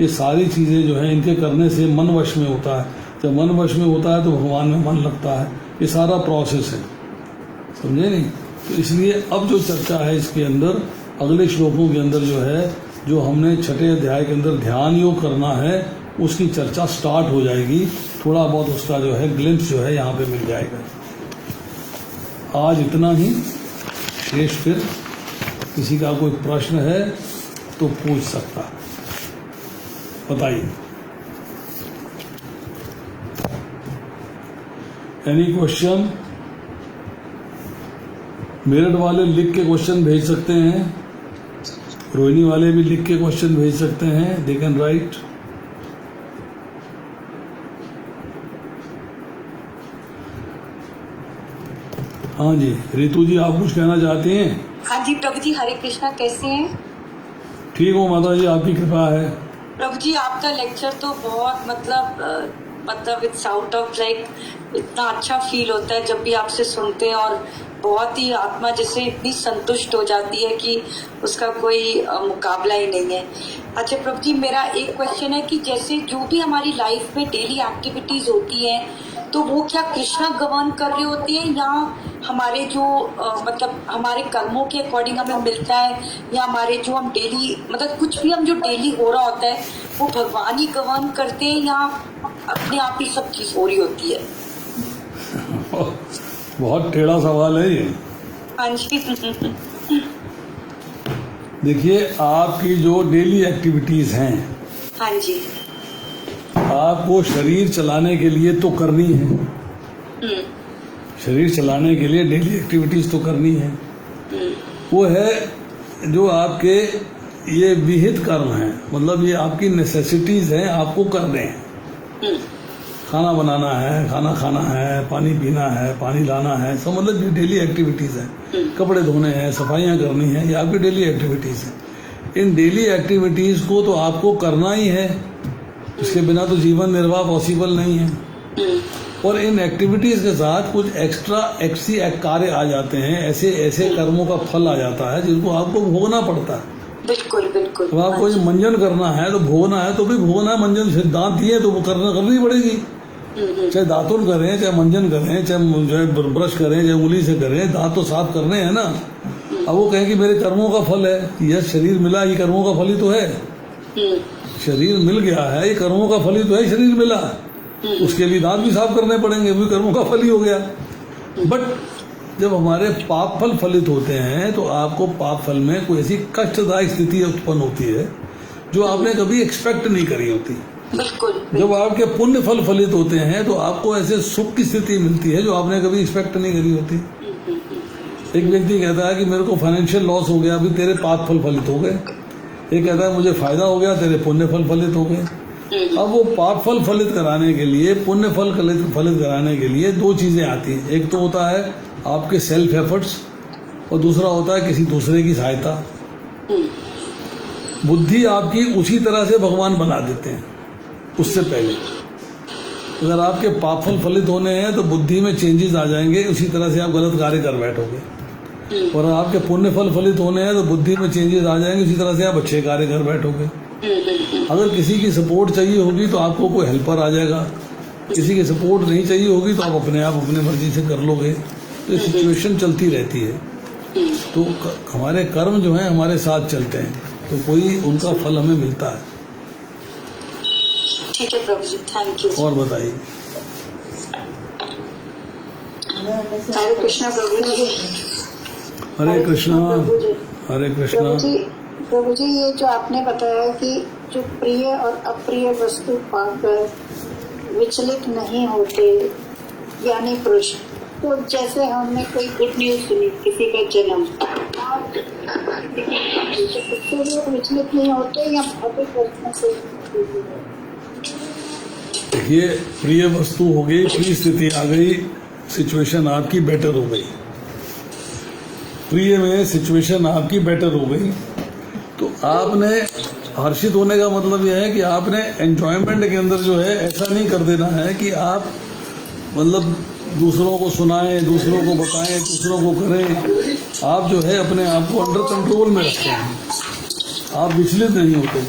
ये सारी चीज़ें जो है इनके करने से मन वश में होता है। जब मन वश में होता है तो भगवान में मन लगता है, ये सारा प्रोसेस है, समझे नहीं? तो इसलिए अब जो चर्चा है इसके अंदर अगले श्लोकों के अंदर जो है, जो हमने छठे अध्याय के अंदर ध्यान योग करना है उसकी चर्चा स्टार्ट हो जाएगी। थोड़ा बहुत उसका जो है ग्लिम्स जो है यहाँ पे मिल जाएगा। आज इतना ही, शेष फिर किसी का कोई प्रश्न है तो पूछ सकता है, बताइए। Any question? मेरठ वाले लिख के क्वेश्चन भेज सकते हैं, रोहिणी वाले भी लिख के क्वेश्चन भेज सकते हैं, दे कैन राइट। हाँ जी, रितु जी आप कुछ कहना चाहती हैं? हाँ जी प्रभु जी, हरे कृष्णा, कैसे हैं? ठीक हूँ माता जी, आपकी कृपा है। प्रभु जी आपका लेक्चर तो बहुत मतलब इट्स आउट ऑफ लाइक, इतना अच्छा फील होता है जब भी आपसे सुनते हैं, और बहुत ही आत्मा जैसे इतनी संतुष्ट हो जाती है कि उसका कोई मुकाबला ही नहीं है। अच्छा प्रभु जी, मेरा एक क्वेश्चन है कि जैसे जो भी हमारी लाइफ में डेली एक्टिविटीज होती हैं, तो वो क्या कृष्णा गवर्न कर रही होती है, या हमारे जो मतलब हमारे कर्मों के अकॉर्डिंग हमें मिलता है, या हमारे जो हम डेली मतलब कुछ भी हम जो डेली हो रहा होता है वो भगवान ही गवर्न करते हैं, या अपने आप ही सब चीज हो रही होती है? बहुत टेढ़ा सवाल है ये। हाँ जी। देखिए, आपकी जो डेली एक्टिविटीज हैं, हाँ जी, आपको शरीर चलाने के लिए तो करनी है, शरीर चलाने के लिए डेली एक्टिविटीज तो करनी है। वो है जो आपके ये विहित कर्म हैं, मतलब ये आपकी नेसेसिटीज हैं, आपको करने हैं। खाना बनाना है, खाना खाना है, पानी पीना है, पानी लाना है, सब मतलब ये डेली एक्टिविटीज है। कपड़े धोने हैं, सफाइयाँ करनी है, ये आपकी डेली एक्टिविटीज है। इन डेली एक्टिविटीज को तो आपको करना ही है, इसके बिना तो जीवन निर्वाह पॉसिबल नहीं है। और इन एक्टिविटीज के साथ कुछ एक्स्ट्रा कार्य आ जाते हैं, ऐसे ऐसे कर्मों का फल आ जाता है जिनको आपको भोगना पड़ता है। बिल्कुल बिल्कुल। तो आपको ये मंजन करना है तो भोगना है, तो भी भोगना है। मंजन से दांत दिए तो वो करनी पड़ेगी, चाहे दातुन करें, चाहे मंजन करें, चाहे ब्रश करें, चाहे उंगली से करें, दांत तो साफ करने हैं ना। अब वो कहें कि मेरे कर्मों का फल है, यह शरीर मिला, ये कर्मों का फल ही तो है। शरीर मिल गया है, ये कर्मों का फल ही तो है, शरीर मिला, उसके लिए दांत भी साफ करने पड़ेंगे, वो कर्मों का फल ही हो गया। बट जब हमारे पाप फल फलित होते हैं तो आपको पाप फल में कोई ऐसी कष्टदायक स्थिति उत्पन्न होती है जो आपने कभी एक्सपेक्ट नहीं करी होती। बिल्कुल जब आपके पुण्य फल फलित होते हैं तो आपको ऐसे सुख की स्थिति मिलती है जो आपने कभी एक्सपेक्ट नहीं करी होती। एक व्यक्ति कहता है कि मेरे को फाइनेंशियल लॉस हो गया, अभी तेरे पाप फल फलित हो गए। एक कहता है मुझे फायदा हो गया, तेरे पुण्य फल फलित हो गए। अब वो पाप फल फलित कराने के लिए, पुण्य फल फलित कराने के लिए दो चीजें आती हैं। एक तो होता है आपके सेल्फ एफर्ट्स और दूसरा होता है किसी दूसरे की सहायता। बुद्धि आपकी उसी तरह से भगवान बना देते हैं। उससे पहले अगर आपके पाप फल फलित होने हैं तो बुद्धि में चेंजेस आ जाएंगे, उसी तरह से आप गलत कार्य कर बैठोगे। और आपके पुण्य फल फलित होने हैं तो बुद्धि में चेंजेस आ जाएंगे, उसी तरह से आप अच्छे कार्य कर बैठोगे। अगर किसी की सपोर्ट चाहिए होगी तो आपको कोई हेल्पर आ जाएगा, किसी की सपोर्ट नहीं चाहिए होगी तो आप अपने मर्जी से कर लोगे। तो ये सिचुएशन चलती रहती है। तो हमारे कर्म जो हैं हमारे साथ चलते हैं, तो कोई उनका फल हमें मिलता है। ठीक है प्रभु जी, थैंक यू। और बताइए। हरे कृष्णा प्रभु जी। हरे कृष्णा, हरे कृष्णा। प्रभु जी, ये जो आपने बताया कि जो प्रिय और अप्रिय वस्तु पाकर विचलित नहीं होते ज्ञानी पुरुष, तो जैसे हमने कोई गुड न्यूज सुनी किसी का जन्म, उससे वो विचलित नहीं होते या भौतिक वस्तुओं से? देखिए, प्रिय वस्तु हो गई, प्रिय स्थिति आ गई, सिचुएशन आपकी बेटर हो गई। प्रिय में सिचुएशन आपकी बेटर हो गई तो आपने हर्षित होने का मतलब यह है कि आपने एंजॉयमेंट के अंदर जो है ऐसा नहीं कर देना है कि आप मतलब दूसरों को सुनाएं, दूसरों को बताएं, दूसरों को करें। आप जो है अपने आप को अंडर कंट्रोल में रखते हैं, आप विचलित नहीं होते,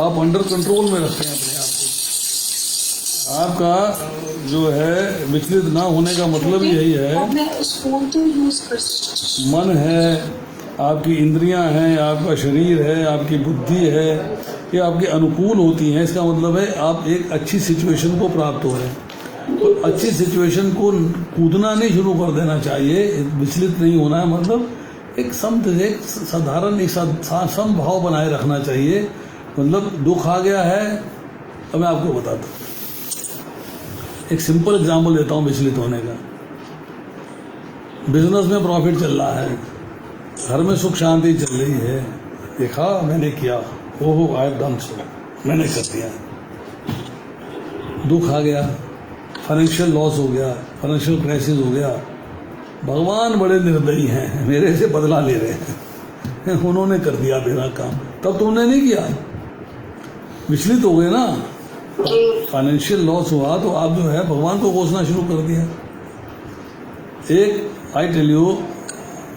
आप अंडर कंट्रोल में रखते हैं अपने आप को। आपका जो है विचलित ना होने का मतलब यही है, मन है, आपकी इंद्रियां हैं, आपका शरीर है, आपकी बुद्धि है, ये आपके अनुकूल होती हैं। इसका मतलब है आप एक अच्छी सिचुएशन को प्राप्त हो रहे हैं। तो अच्छी सिचुएशन को कूदना नहीं शुरू कर देना चाहिए, विचलित नहीं होना है। मतलब एक साधारण एक समभाव बनाए रखना चाहिए। मतलब दुख आ गया है, तो मैं आपको बताता हूँ, एक सिंपल एग्जाम्पल देता हूँ विचलित होने का। बिजनेस में प्रॉफिट चल रहा है, घर में सुख शांति चल रही है, देखा मैंने किया, ओहो आई हैव डन सो, मैंने कर दिया। दुख आ गया, फाइनेंशियल लॉस हो गया, फाइनेंशियल क्राइसिस हो गया। भगवान बड़े निर्दयी हैं, मेरे से बदला ले रहे हैं, उन्होंने कर दिया मेरा काम, तब तुमने नहीं किया, विचलित हो गए ना। फाइनेंशियल लॉस हुआ तो आप जो है भगवान को कोसना शुरू कर दिया। एक आई टेल यू,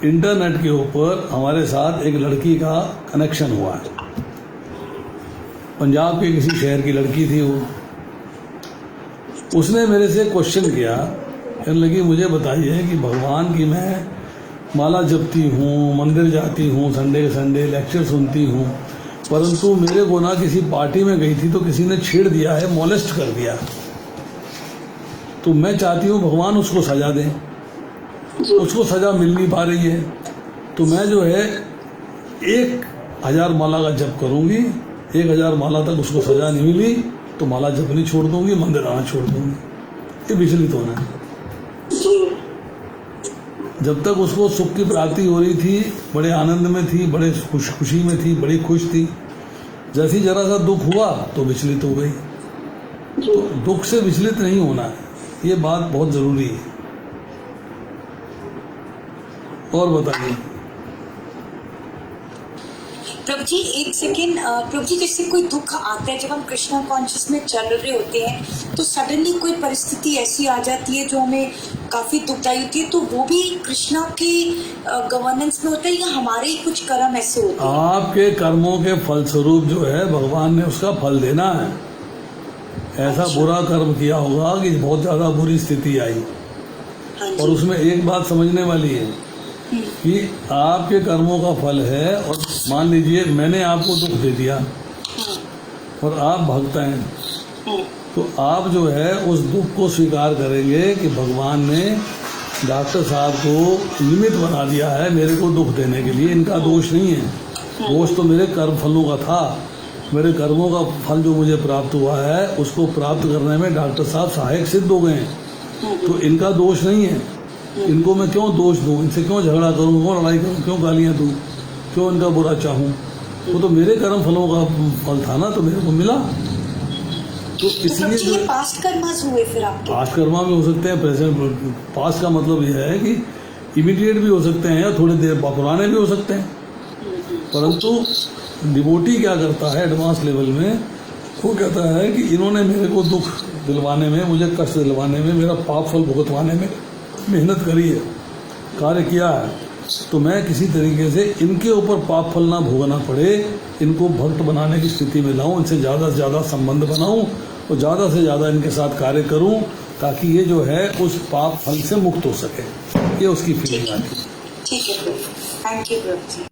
इंटरनेट के ऊपर हमारे साथ एक लड़की का कनेक्शन हुआ है। पंजाब के किसी शहर की लड़की थी वो। उसने मेरे से क्वेश्चन किया, कहने लगी मुझे बताइए कि भगवान की मैं माला जपती हूँ, मंदिर जाती हूँ, संडे के संडे लेक्चर सुनती हूँ, परंतु मेरे को ना किसी पार्टी में गई थी तो किसी ने छेड़ दिया है, मोलेस्ट कर दिया। तो मैं चाहती हूँ भगवान उसको सजा दें, उसको सजा मिल नहीं पा रही है। तो मैं जो है 1000 माला का जप करूंगी, 1000 माला तक उसको सजा नहीं मिली तो माला जपनी छोड़ दूंगी, मंदिर आना छोड़ दूंगी। ये विचलित होना है। जब तक उसको सुख की प्राप्ति हो रही थी, बड़े आनंद में थी, बड़े खुशी में थी, बड़ी खुश थी, जैसे ही जरा सा दुख हुआ तो विचलित हो गई। तो दुख से विचलित नहीं होना है, ये बात बहुत जरूरी है। और बताइए प्रभु जी, एक सेकेंड। प्रभु जी, जैसे कोई दुख आता है, जब हम कृष्णा कॉन्शियस में चल रहे होते हैं तो सडनली कोई परिस्थिति ऐसी आ जाती है जो हमें काफी दुखदाई होती है, तो वो भी कृष्णा की गवर्नेंस में होता है या हमारे ही कुछ कर्म ऐसे होते हैं? आपके कर्मों के फलस्वरूप जो है भगवान ने उसका फल देना है। ऐसा बुरा कर्म किया होगा कि बहुत ज्यादा बुरी स्थिति आई। और उसमें एक बात समझने वाली है कि आपके कर्मों का फल है। और मान लीजिए मैंने आपको दुख दे दिया और आप भक्त हैं, तो आप जो है उस दुख को स्वीकार करेंगे कि भगवान ने डॉक्टर साहब को निमित्त बना दिया है मेरे को दुख देने के लिए, इनका दोष नहीं है, दोष तो मेरे कर्म फलों का था। मेरे कर्मों का फल जो मुझे प्राप्त हुआ है उसको प्राप्त करने में डॉक्टर साहब सहायक सिद्ध हो गए हैं, तो इनका दोष नहीं है। इनको मैं क्यों दोष दूं, इनसे क्यों झगड़ा करूं, क्यों लड़ाई करूं, क्यों गालियां दूं, क्यों इनका बुरा चाहूं? वो तो मेरे कर्म फलों का फल था ना, तो मेरे को मिला। तो इसलिए ये पास्ट कर्मास हुए फिर आपके? पास्ट कर्मा भी हो सकते हैं, प्रेजेंट। पास्ट का मतलब यह है कि इमीडिएट भी हो सकते हैं या थोड़ी देर पुराने भी हो सकते हैं। परंतु डिवोटी क्या करता है एडवांस लेवल में, वो कहता है कि इन्होंने मेरे को दुख दिलवाने में, मुझे कष्ट दिलवाने में, मेरा पाप फल भुगतवाने में मेहनत करी है, कार्य किया है, तो मैं किसी तरीके से इनके ऊपर पाप फल ना भोगना पड़े, इनको भक्त बनाने की स्थिति में लाऊं, इनसे ज़्यादा से ज़्यादा संबंध बनाऊं और ज़्यादा से ज़्यादा इनके साथ कार्य करूं, ताकि ये जो है उस पाप फल से मुक्त हो सके। ये उसकी फीलिंग आती है। ठीक है प्रभु, थैंक यू प्रभु जी।